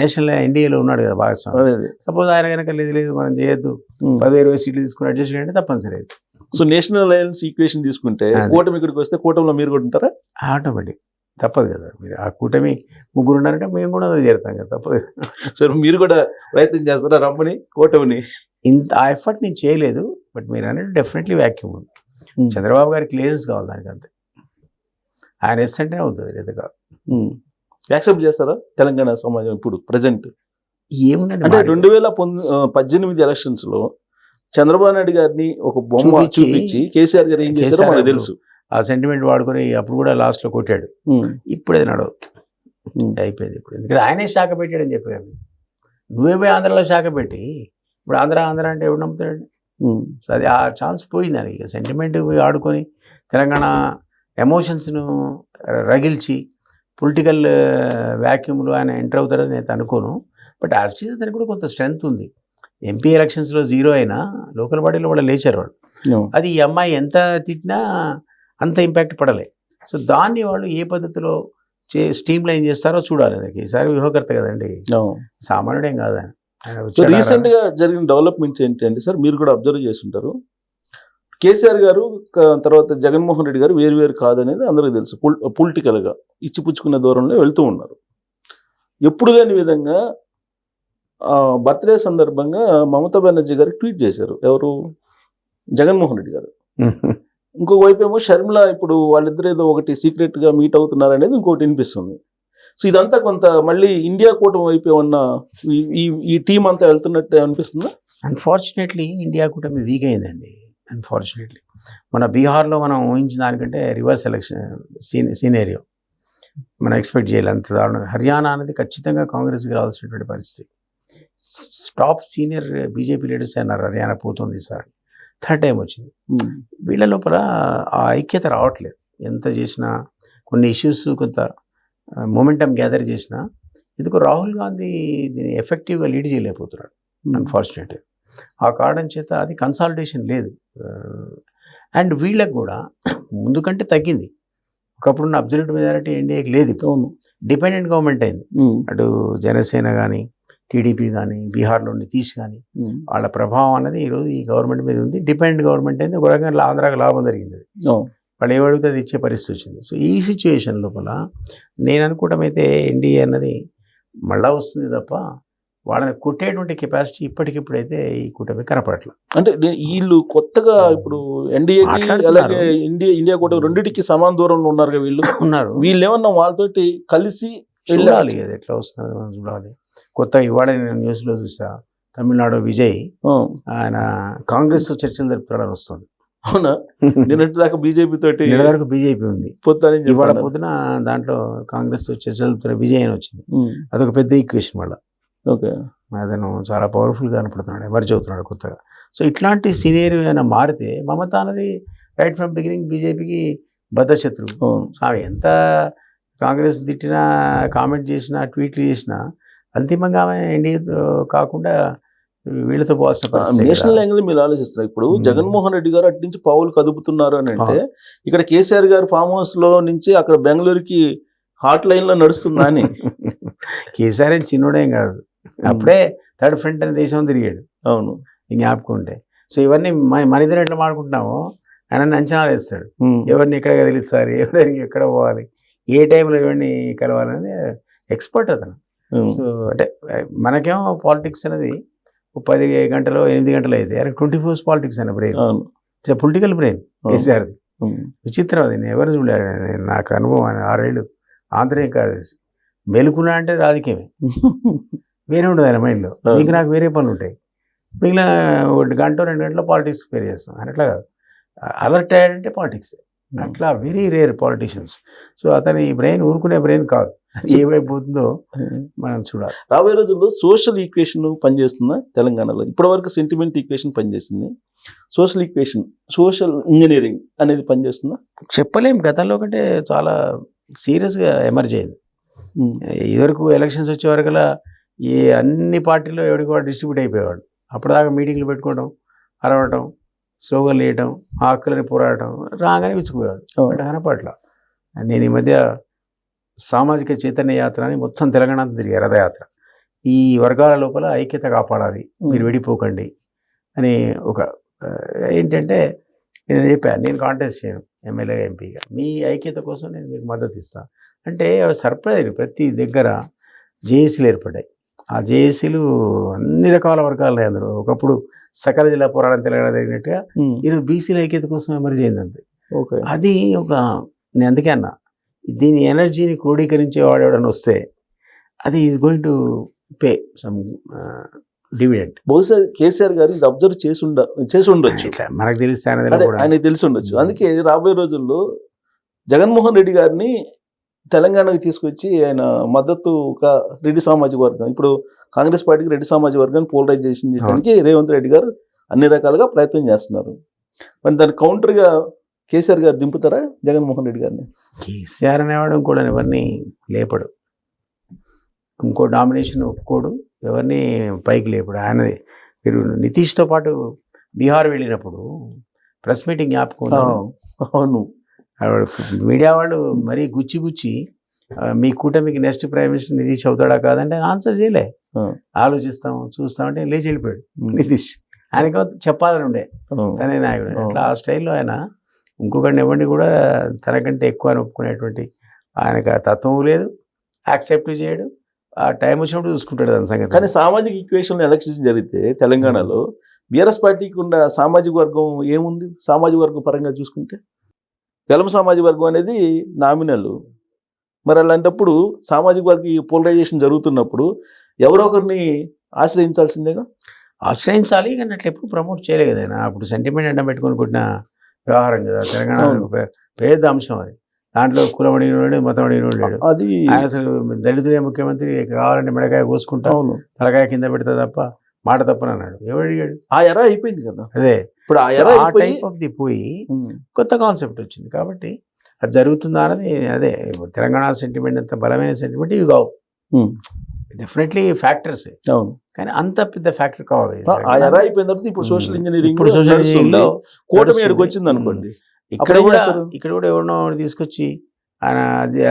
నేషనల్ ఎన్డీఏలో ఉన్నాడు కదా భాగస్వామి. సపోజ్ ఆయన కనుక లేదు మనం చేయొద్దు 10-20 సీట్లు తీసుకుని అడ్జస్ట్ చేయండి తప్పనిసరి. సో నేషనల్ అలయన్స్ ఈక్వేషన్ తీసుకుంటే కూటమి ఇక్కడికి వస్తే కూటమిలో మీరు కూడా ఉంటారా? ఆటోమేటిక్ తప్పదు కదా. మీరు ఆ కూటమి 3 ఉన్నారంటే మేము కూడా చేరుతాం కదా, తప్పదు. సరే మీరు కూడా ప్రయత్నం చేస్తారా రమ్మని కూటమిని? ఇంత ఆ ఎఫర్ట్ నేను చేయలేదు, బట్ మీరు అనేది డెఫినెట్లీ వ్యాక్యూమ్ ఉంది. చంద్రబాబు గారికి క్లియరెన్స్ కావాలి దానికి, అంతే. ఆయన ఎస్ అంటేనే అవుతుంది, లేదు కాదు. యాక్సెప్ట్ చేస్తారా తెలంగాణ సమాజం ఇప్పుడు ప్రజెంట్? ఏముందండి అంటే 2018 ఎలక్షన్స్ లో చంద్రబాబు నాయుడు గారిని ఒక బొమ్మ చూపించి కేసీఆర్ గారు ఏం చేశారో మనకు తెలుసు. ఆ సెంటిమెంట్ వాడుకొని అప్పుడు కూడా లాస్ట్ లో కొట్టాడు. ఇప్పుడు అది నడవదు, అయిపోయింది. ఇప్పుడు ఎందుకంటే ఆయనే శాఖ పెట్టాడని చెప్పాను. నువ్వే పోయి ఆంధ్రాలో శాఖ పెట్టి ఇప్పుడు ఆంధ్ర అంటే ఎవరు నమ్ముతాడండి? సో అది ఆ ఛాన్స్ పోయింది దానికి. సెంటిమెంట్ పోయి ఆడుకొని తెలంగాణ ఎమోషన్స్ను రగిల్చి పొలిటికల్ వ్యాక్యూమ్లో ఆయన ఎంటర్ అవుతారని నేను అనుకోను. బట్ యాక్చువల్లీ అతనికి కూడా కొంత స్ట్రెంగ్త్ ఉంది. ఎంపీ ఎలక్షన్స్లో 0 అయినా లోకల్ బాడీలో కూడా లేచారు వాళ్ళు. అది ఈ అమ్మాయి ఎంత తిట్టినా అంత ఇంపాక్ట్ పడలే. సో దాన్ని వాళ్ళు ఏ పద్ధతిలో స్ట్రీమ్ లైన్ చేస్తారో చూడాలి. ఈసారి వ్యూహకర్త కదండి, సామాన్యుడేం కాదు ఆయన. ఆయన సో వచ్చాడా రీసెంట్ గా జరిగిన డెవలప్మెంట్స్ ఏంటి అంటే సార్, మీరు కూడా అబ్జర్వ్ చేసి ఉంటారు. కేసీఆర్ గారు తర్వాత జగన్మోహన్ రెడ్డి గారు వేరు కాదనేది అందరికీ తెలుసు. పొలిటికల్ గా ఇచ్చిపుచ్చుకునే దూరంలో వెళ్తూ ఉన్నారు. ఎప్పుడు లేని విధంగా బర్త్డే సందర్భంగా మమతా బెనర్జీ గారికి ట్వీట్ చేశారు. ఎవరు? జగన్మోహన్ రెడ్డి గారు. ఇంకొక వైపు ఏమో షర్మిల ఇప్పుడు వాళ్ళిద్దరు ఏదో ఒకటి సీక్రెట్ గా మీట్ అవుతున్నారు అనేది ఇంకోటి వినిపిస్తుంది. సో ఇదంతా కొంత మళ్ళీ ఇండియా కూటమి వైపు ఏమన్నా ఈ టీం అంతా వెళ్తున్నట్టు అనిపిస్తుందా? అన్ఫార్చునేట్లీ ఇండియా కూటమి వీక్ అయిందండి. అన్ఫార్చునేట్లీ మన బీహార్లో మనం ఊహించిన దానికంటే రివర్స్ ఎలక్షన్ సీనేరియో మనం ఎక్స్పెక్ట్ చేయాలి. అంత దారుణం. హర్యానా అనేది ఖచ్చితంగా కాంగ్రెస్కి రావాల్సినటువంటి పరిస్థితి. టాప్ సీనియర్ బీజేపీ లీడర్స్ అన్నారు హర్యానా పోతుంది సార్. థర్డ్ టైం వచ్చింది. వీళ్ళ లోపల ఆ ఐక్యత రావట్లేదు. ఎంత చేసినా కొన్ని ఇష్యూస్ కొంత మొమెంటం గ్యాదర్ చేసినా ఎందుకు రాహుల్ గాంధీ దీన్ని ఎఫెక్టివ్గా లీడ్ చేయలేకపోతున్నాడు అన్ఫార్చునేట్గా. ఆ కారణం చేత అది కన్సాలిడేషన్ లేదు. అండ్ వీళ్ళకి కూడా ముందు కంటే తగ్గింది. ఒకప్పుడున్న అబ్జల్యూట్ మెజారిటీ ఎన్డీఏకి లేదు. ఇప్పుడు డిపెండెంట్ గవర్నమెంట్ అయింది. అటు జనసేన కానీ టీడీపీ కానీ బీహార్లో నితీష్ కానీ వాళ్ళ ప్రభావం అనేది ఈరోజు ఈ గవర్నమెంట్ మీద ఉంది. డిపెండెంట్ గవర్నమెంట్ అయింది. ఒక రకంగా ఆంధ్రాకి లాభం జరిగింది. వాళ్ళు ఏమడిగితే అది ఇచ్చే పరిస్థితి వచ్చింది. సో ఈ సిచ్యువేషన్ లోపల నేను అనుకోవటం అయితే ఎన్డీఏ అన్నది మళ్ళా వస్తుంది తప్ప వాళ్ళని కొట్టేటువంటి కెపాసిటీ ఇప్పటికిప్పుడైతే ఈ కూటమి కనపడట్ల. అంటే వీళ్ళు కొత్తగా ఇప్పుడు ఎన్డీఏకి అలాగే ఇండియా కూటమి రెండింటికి సమాన దూరంలో ఉన్నారు. వీళ్ళు ఏమన్నా వాళ్ళతోటి కలిసి చూడాలి. అది ఎట్లా వస్తుంది మనం చూడాలి. కొత్త ఇవాళ నేను న్యూస్లో చూసా, తమిళనాడు విజయ్ ఆయన కాంగ్రెస్ చర్చలు జరుపుతాడని వస్తుంది. అవునా? నిన్నటి దాకా బీజేపీ తోటి వరకు బీజేపీ ఉంది. ఇవాళ పొద్దున దాంట్లో కాంగ్రెస్ చర్చలు జరుపుతున్న విజయ్ అని వచ్చింది. అదొక పెద్ద ఈక్వేషన్ వల్ల. ఓకే, అతను చాలా పవర్ఫుల్గా కనపడుతున్నాడు, ఎమర్జ్ అవుతున్నాడు కొత్తగా. సో ఇట్లాంటి సీనియర్ ఏమైనా మారితే మమత అనేది రైట్ ఫ్రమ్ బిగినింగ్ బీజేపీకి బద్ధశత్రువు. ఆమె ఎంత కాంగ్రెస్ తిట్టినా, కామెంట్ చేసినా, ట్వీట్లు చేసినా అంతిమంగా ఆమె ఎన్డీఏ కాకుండా వీళ్ళతో పోవాల్సిన నేషనల్ యాంగిల్ మీరు ఆలోచిస్తారు. ఇప్పుడు జగన్మోహన్ రెడ్డి గారు అటు నుంచి పావులు కదుపుతున్నారు అని అంటే ఇక్కడ కేసీఆర్ గారు ఫామ్ హౌస్ లో నుంచి అక్కడ బెంగళూరుకి హాట్ లైన్ లో నడుస్తుందా అని. కేసీఆర్ ఏం చిన్నోడేం కాదు, అప్పుడే థర్డ్ ఫ్రంట్ అనే దేశం తిరిగాడు. అవును, జ్ఞాపకం ఉంటే. సో ఇవన్నీ మన ఇద్దరు ఎట్లా మాడుకుంటున్నామో ఆయన అంచనాలు వేస్తాడు. ఎవరిని ఎక్కడ కదిలిస్తారు, ఎవరికి ఎక్కడ పోవాలి, ఏ టైంలో ఎవరిని కలవాలనేది ఎక్స్పర్ట్ అతను. సో అంటే మనకేమో పాలిటిక్స్ అనేది 10 గంటలు 8 గంటలు అయితే 24 hours పాలిటిక్స్ అనే బ్రెయిన్, పొలిటికల్ బ్రెయిన్ కేసీఆర్ది. విచిత్రం అది. నేను ఎవరు చూడలేదు. నాకు అనుభవం 6 ఏళ్ళు ఆంధ్రప్రదేశ్ కార్యదర్శి. మెలుకున్నా అంటే రాజకీయమే, వేరే ఉండదు ఆయన మైండ్లో. మీకు నాకు వేరే పనులు ఉంటాయి. మిగిలిన 1 గంట 2 గంటలో పాలిటిక్స్ పేరు చేస్తాం. ఆయన అట్లా కాదు, అలర్ట్ అయ్యాడంటే పాలిటిక్స్. అట్లా వెరీ రేర్ పాలిటిషియన్స్. సో అతని బ్రెయిన్ ఊరుకునే బ్రెయిన్ కాదు, ఏమైపోతుందో మనం చూడాలి. రాబోయే రోజుల్లో సోషల్ ఈక్వేషన్ పనిచేస్తుందా తెలంగాణలో? ఇప్పటివరకు సెంటిమెంట్ ఈక్వేషన్ పనిచేస్తుంది. సోషల్ ఈక్వేషన్, సోషల్ ఇంజనీరింగ్ అనేది పనిచేస్తుందా? చెప్పలేం. గతంలో కంటే చాలా సీరియస్గా ఎమర్జ్ అయింది. ఇదివరకు ఎలక్షన్స్ వచ్చే వరకలా ఈ అన్ని పార్టీలో ఎవరికి వాడు డిస్ట్రిబ్యూట్ అయిపోయేవాడు. అప్పటిదాకా మీటింగ్లు పెట్టుకోవడం, అరవటం, స్లోగన్లు వేయటం, హక్కులని పోరాడటం, రాగానే విచ్చుకుపోయాడు. అంటే కనపట్ల. నేను ఈ మధ్య సామాజిక చైతన్య యాత్ర అని మొత్తం తెలంగాణ అంతా తిరిగారు, రథయాత్ర. ఈ వర్గాల లోపల ఐక్యత కాపాడాలి, మీరు విడిపోకండి అని ఒక ఏంటంటే నేను చెప్పాను, నేను కాంటెస్ట్ చేయను ఎమ్మెల్యే ఎంపీగా, మీ ఐక్యత కోసం నేను మీకు మద్దతు ఇస్తాను అంటే సర్ప్రైజ్. ప్రతి దగ్గర జేఏసీలు ఏర్పడ్డాయి. ఆ జేఏసీలు అన్ని రకాల వర్గాలు అందరూ. ఒకప్పుడు సకల జిల్లా పోరాటం తెలంగాణ జరిగినట్టుగా ఈరోజు బీసీల ఐక్యత కోసం ఎమర్జ్ అయింది అంతే. అది ఒక, నేను అందుకే అన్నా, దీని ఎనర్జీని క్రోడీకరించేవాడు ఎవడని వస్తే అది is going to pay some dividend. బహుశా కేసీఆర్ గారు ఇది అబ్జర్వ్ చేసి ఉండొచ్చు, మనకు తెలిసి ఆయనకు తెలిసి ఉండొచ్చు. అందుకే రాబోయే రోజుల్లో జగన్మోహన్ రెడ్డి గారిని తెలంగాణకు తీసుకొచ్చి ఆయన మద్దతుగా రెడ్డి సామాజిక వర్గం, ఇప్పుడు కాంగ్రెస్ పార్టీకి రెడ్డి సామాజిక వర్గాన్ని పోలరైజేషన్ చేయడానికి రేవంత్ రెడ్డి గారు అన్ని రకాలుగా ప్రయత్నం చేస్తున్నారు. మరి దానికి కౌంటర్గా కేసీఆర్ గారు దింపుతారా జగన్మోహన్ రెడ్డి గారిని? కేసీఆర్ అనేవాడు కూడా ఎవరిని లేపడు, ఇంకో డామినేషన్ ఒప్పుకోడు, ఎవరిని పైకి లేపడు. ఆయనది. మీరు నితీష్తో పాటు బీహార్ వెళ్ళినప్పుడు ప్రెస్ మీటింగ్ జ్ఞాపకం. అవును, మీడియా వాళ్ళు మరీ గుచ్చి మీ కూటమికి నెక్స్ట్ ప్రైమ్ మినిస్టర్ నితీష్ అవుతాడా కాదంటే ఆన్సర్ చేయలే. ఆలోచిస్తాం చూస్తామంటే లేచి వెళ్ళిపోయాడు నితీష్. ఆయనకు చెప్పాలని ఉండే తనే నాయకుడు. అట్లా ఆ స్టైల్లో ఆయన ఇంకొకరిని ఎవరిని కూడా తనకంటే ఎక్కువ అని ఒప్పుకునేటువంటి ఆయనకు ఆ తత్వం లేదు, యాక్సెప్ట్ చేయడు. ఆ టైం వచ్చినప్పుడు చూసుకుంటాడు దాని సంగతి. కానీ సామాజిక ఈక్వేషన్ ఎలక్షన్ జరిగితే తెలంగాణలో బీఆర్ఎస్ పార్టీకి ఉన్న సామాజిక వర్గం ఏముంది? సామాజిక వర్గం పరంగా చూసుకుంటే వెలమ సామాజిక వర్గం అనేది నామినల్. మరి అలాంటప్పుడు సామాజిక వర్గ పోలరైజేషన్ జరుగుతున్నప్పుడు ఎవరో ఒకరిని ఆశ్రయించాల్సిందేగా. ఆశ్రయించాలి కానీ అట్లా ఎప్పుడు ప్రమోట్ చేయలేదు కదా ఆయన. అప్పుడు సెంటిమెంట్ అడ్డం పెట్టుకొని కొట్టిన వ్యవహారం కదా తెలంగాణ. పెద్ద అంశం అది. దాంట్లో కులం అడిగినోడు మతం అడిగినోడు లేడు. అది ఆయన అసలు దళితులే ముఖ్యమంత్రి కావాలంటే మెడకాయ కోసుకుంటా తలకాయ కింద పెడతా తప్ప మాట తప్పని అన్నాడు. ఎవడు అడిగాడు? ఆ ఎరా అయిపోయింది కదా. అదే ఇప్పుడు ఆ టైప్ ఆఫ్ ది పోయి కొత్త కాన్సెప్ట్ వచ్చింది కాబట్టి అది జరుగుతుందా అన్నది. అదే తెలంగాణ సెంటిమెంట్ అంత బలమైన సెంటిమెంట్ ఇవి కావు. డెఫినెట్లీ ఫ్యాక్టర్స్, అవును, కానీ అంత పెద్ద ఫ్యాక్టర్ కావాలి. అయిపోయిన తర్వాత ఇప్పుడు సోషల్ ఇంజనీరింగ్, ఇప్పుడు సోషల్ ఇంజనీరింగ్ లో కూటమి ఎక్కడికి వచ్చింది అనుకోండి. ఇక్కడ కూడా ఎవరినో తీసుకొచ్చి ఆయన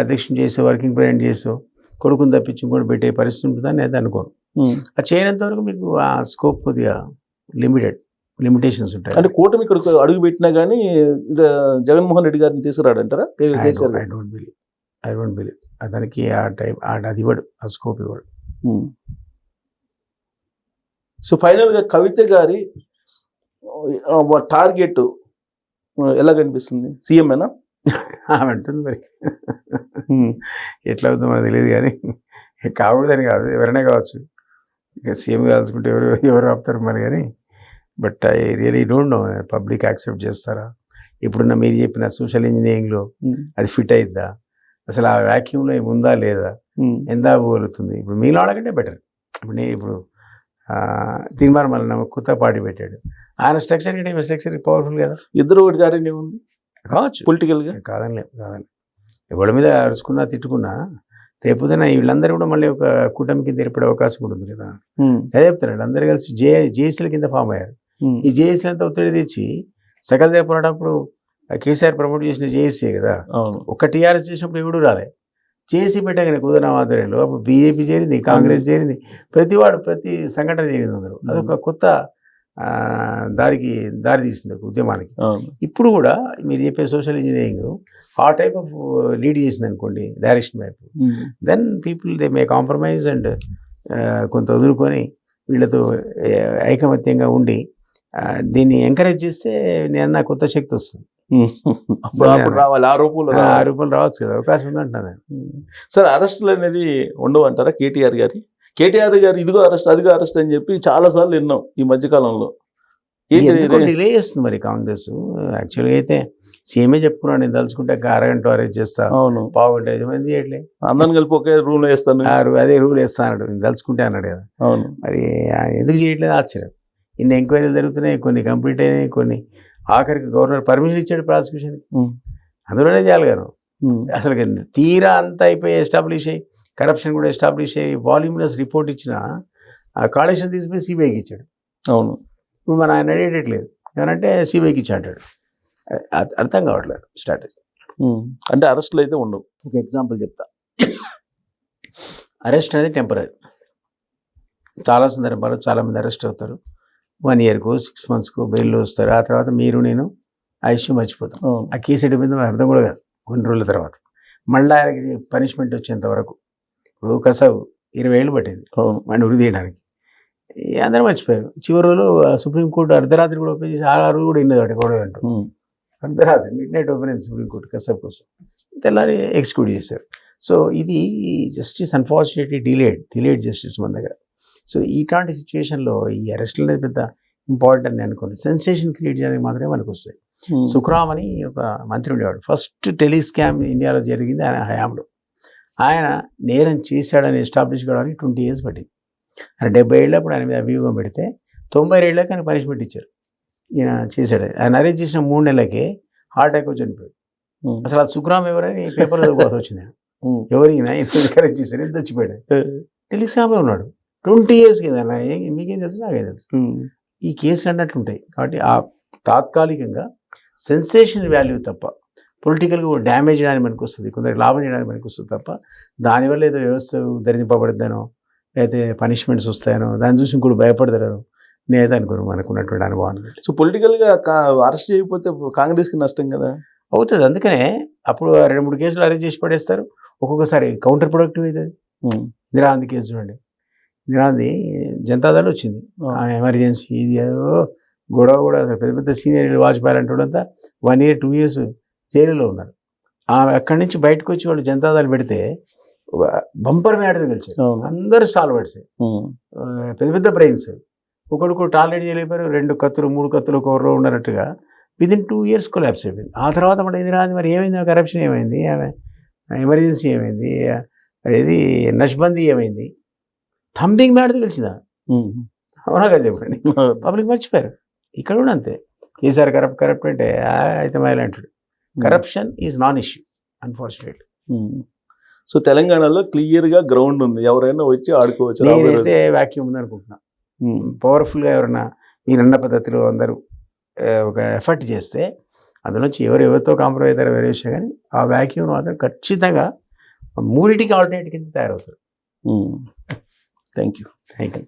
అధ్యక్షుని చేసో వర్కింగ్ ప్రెసిడెంట్ చేసో కొడుకుని తప్పించి ఇంకోటి పెట్టే పరిస్థితి ఉంటుందని నేను అనుకోను. అది చేయనంత వరకు మీకు ఆ స్కోప్ కొద్దిగా లిమిటేషన్స్ ఉంటాయి. అంటే కూటమి ఇక్కడ అడుగు పెట్టినా కానీ జగన్మోహన్ రెడ్డి గారిని తీసుకురాడంటారా? ఐ డోంట్ బిలీవ్ అతనికి ఆ టైం అది ఇవ్వడు, ఆ స్కోప్ ఇవ్వడు. సో ఫైనల్గా కవిత గారి టార్గెట్ ఎలా కనిపిస్తుంది? సీఎంఏనా? అంటుంది మరి. ఎట్లా అవుతుందో మనకు తెలియదు కానీ కాకూడదని కాదు, ఎవరైనా కావచ్చు. ఇక సీఎం కాల్చుకుంటే ఎవరు ఆపుతారు మరి. కానీ but I really don't know public accept చేస్తారా. ఇప్పుడున్న మీరు చెప్పిన సోషల్ ఇంజనీరింగ్లో అది ఫిట్ అయిద్దా, అసలు ఆ వ్యాక్యూమ్లో ఉందా లేదా, ఎంత పోగలుగుతుంది? ఇప్పుడు మీలో ఆడకంటే బెటర్. ఇప్పుడు నేను ఇప్పుడు తీర్మానం మళ్ళీ కొత్త పార్టీ పెట్టాడు. ఆయన స్ట్రక్చర్ కంటే స్ట్రక్చర్ పవర్ఫుల్ కదా. ఇద్దరు ఒకటి గారిని ఉంది కావచ్చు పొలిటికల్గా. కాదని ఎవరి మీద అరుచుకున్నా తిట్టుకున్నా రేపుదైన వీళ్ళందరూ కూడా మళ్ళీ ఒక కూటమి కింద ఏర్పడే అవకాశం కూడా ఉంది కదా. అదే చెప్తున్నాడు, అందరు కలిసి జేఏసీల కింద ఫామ్ అయ్యారు. ఈ జేఏసీలు అంతా ఒత్తిడి తెచ్చి సకల దేవ పోరాటప్పుడు కేసీఆర్ ప్రమోట్ చేసిన జేఏసీ కదా. ఒక టీఆర్ఎస్ చేసినప్పుడు ఎవడు రాలే. జేఏసీ పెట్టగానే కుదరన ఆధ్వర్యంలో అప్పుడు బీజేపీ చేరింది, కాంగ్రెస్ చేరింది, ప్రతి సంఘటన చేరింది అందరూ. అదొక కొత్త దారి తీసింది ఉద్యమానికి. ఇప్పుడు కూడా మీరు చెప్పే సోషల్ ఇంజనీరింగ్ ఆ టైప్ ఆఫ్ లీడ్ చేసింది అనుకోండి డైరెక్షన్ వైపు, then people they may compromise and కొంత వదులుకొని వీళ్ళతో ఐకమత్యంగా ఉండి దీన్ని ఎంకరేజ్ చేస్తే నేను కొత్త శక్తి వస్తుంది. రావాలి, ఆ రూపంలో రావచ్చు కదా, అవకాశం ఉందంటున్నాను. సార్ అరెస్టులు అనేది ఉండవు అంటారా? కేటీఆర్ గారు ఇదిగో అరెస్ట్ అదిగో అరెస్ట్ అని చెప్పి చాలా సార్లు విన్నాం ఈ మధ్యకాలంలో. డిలే చేస్తుంది మరి కాంగ్రెస్. యాక్చువల్గా అయితే సీఎంఏ చెప్పుకున్నాడు, నేను తలుచుకుంటే అరగంట అరెస్ట్ చేస్తా, పావుగంట మంది చేయట్లే, అందరిని కలిపి ఒకే రూల్ వేస్తాను, అదే రూల్ వేస్తా అన్నాడు, నేను తలుచుకుంటే అన్నాడు కదా. అవును, మరి ఎందుకు చేయట్లేదు ఆశ్చర్యం. ఇన్ని ఎంక్వైరీలు జరుగుతున్నాయి, కొన్ని కంప్లీట్ అయినాయి, కొన్ని ఆఖరికి గవర్నర్ పర్మిషన్ ఇచ్చాడు ప్రాసిక్యూషన్, అందులోనే చేయాలి కదా. అసలు తీరా అంతా అయిపోయి ఎస్టాబ్లిష్ అయ్యి కరప్షన్ కూడా ఎస్టాబ్లిష్ అయ్యి వాల్యూమినస్ రిపోర్ట్ ఇచ్చిన ఆ కాళేశ్వరం తీసుకుని సిబిఐకి ఇచ్చాడు. అవును, ఇప్పుడు మన ఆయన అడిగేటట్లేదు, ఏమనంటే సిబిఐకి ఇచ్చి అంటాడు. అర్థం కావట్లేదు స్ట్రాటజీ. అంటే అరెస్టులు అయితే ఉండవు. ఒక ఎగ్జాంపుల్ చెప్తా. అరెస్ట్ అనేది టెంపరీ. చాలా సందర్భాల్లో చాలామంది అరెస్ట్ అవుతారు, 1 yearకో 6 monthsకో బెయిల్లో వస్తారు. ఆ తర్వాత మీరు నేను ఆ ఇష్యూ మర్చిపోతాం. ఆ కేసు ఎడిపోయిందో అర్థం కూడా కాదు కొన్ని రోజుల తర్వాత. మళ్ళీ ఆయనకి పనిష్మెంట్ వచ్చేంత వరకు ఇప్పుడు కసావు 20 ఏళ్ళు పట్టింది వాడిని ఉరి తీయడానికి. అందరూ మర్చిపోయారు. చివరి రోజు సుప్రీంకోర్టు అర్ధరాత్రి కూడా ఓపెన్ చేసి 6 కూడా ఇన్నది వాటి గొడవ అంటూ అర్ధరాత్రి మిడ్నైట్ ఓపెన్ అయింది సుప్రీంకోర్టు కసాబ్ కోసం. తెల్లారి ఎగ్జిక్యూట్ చేశారు. సో ఇది జస్టిస్ అన్ఫార్చునేట్లీ డిలేడ్ జస్టిస్ మన దగ్గర. సో ఇట్లాంటి సిచ్యువేషన్లో ఈ అరెస్టులు అనేది పెద్ద ఇంపార్టెంట్ అని అనుకోండి. సెన్సేషన్ క్రియేట్ చేయడానికి మాత్రమే మనకు వస్తాయి. సుఖరామ్ అని ఒక మంత్రి ఉండేవాడు. ఫస్ట్ టెలిస్కామ్ ఇండియాలో జరిగింది ఆయన హయాంలో. ఆయన నేరం చేశాడని ఎస్టాబ్లిష్ కావడానికి 20 years పట్టింది. ఆయన 70 ఏళ్ళప్పుడు ఆయన మీద అభియోగం పెడితే 90 ఏళ్ళకి ఆయన పనిష్మెంట్ ఇచ్చారు. ఈయన చేశాడు. ఆయన అరెస్ట్ చేసిన 3 నెలలకే హార్ట్ అటాక్ వచ్చి చనిపోయాడు. అసలు ఆ సుఖరామ్ ఎవరని పేపర్ చదువుకోవాల్సి వచ్చింది. ఎవరైనా అరెస్ట్ చేశారు, ఎంత వచ్చిపోయాడు. టెలిస్కామ్లో ఉన్నాడు 20 years కింద. మీకేం తెలుసు, నాకేం తెలుసు. ఈ కేసులు అన్నట్లుంటాయి. కాబట్టి ఆ తాత్కాలికంగా సెన్సేషన్ వాల్యూ తప్ప పొలిటికల్గా డ్యామేజ్ చేయడానికి మనకు వస్తుంది, కొందరికి లాభం చేయడానికి మనకు వస్తుంది తప్ప దానివల్ల ఏదో వ్యవస్థ ఉద్ధరింపబడద్దనో లేకపోతే పనిష్మెంట్స్ వస్తాయనో దాన్ని చూసి ఇంకోటి భయపడతారు నేనైతే అనుకోను మనకున్నటువంటి అనుభవాన్ని బట్టి. సో పొలిటికల్గా అరెస్ట్ చేయకపోతే కాంగ్రెస్కి నష్టం కదా. అవుతుంది, అందుకనే అప్పుడు 2-3 కేసులు అరెస్ట్ చేసి పడేస్తారు, ఒక్కొక్కసారి కౌంటర్ ప్రొడక్టివ్ అవుతుంది. ఇందిరాగాంధీ కేసు చూడండి, ఇందిరాగాంధీ జనతాదళ్ వచ్చింది, ఎమర్జెన్సీ ఇది ఏదో గొడవ కూడా, అసలు పెద్ద పెద్ద సీనియర్ వాజ్పేయి అంటూడంతా 1 year 2 years జైలులో ఉన్నారు. అక్కడి నుంచి బయటకు వచ్చి వాళ్ళు జనతాదళ్ పెడితే బంపర్ మేడతో గెలిచారు, అందరూ స్టాల్ పడిసాయి, పెద్ద పెద్ద బ్రెయిన్స్. ఒకడు టార్గెట్ చేయలేకపోయారు, 2 కత్తులు 3 కత్తులు ఒక ఊర్లో ఉన్నట్టుగా విదిన్ 2 years కొలాప్స్ అయిపోయింది. ఆ తర్వాత మన ఇందిరాగాంధీ మరి ఏమైంది, కరప్షన్ ఏమైంది, ఆమె ఎమర్జెన్సీ ఏమైంది, అది నష్బందీ ఏమైంది, థంపింగ్ మేడతో గెలిచిందా, అవునా కదా చెప్పండి. పబ్లిక్ మర్చిపోయారు. ఇక్కడ కూడా అంతే, కేసీఆర్ కరప్ట్ అంటే అయితే మైలాంటాడు. Corruption is non issue unfortunately. So తెలంగాణలో క్లియర్గా గ్రౌండ్ ఉంది, ఎవరైనా వచ్చి ఆడుకోవచ్చు. నేనైతే వాక్యూమ్ ఉంది అనుకుంటున్నా. పవర్ఫుల్గా ఎవరన్నా మీరన్న పద్ధతిలో అందరూ ఒక ఎఫర్ట్ చేస్తే అందులోంచి ఎవరితో కాంప్రమైజ్ అవుతారో వేరే విషయం, కానీ ఆ వాక్యూమ్ మాత్రం ఖచ్చితంగా 3టికి ఆల్టర్నేట్ కింద తయారవుతారు. Thank you. Thank you.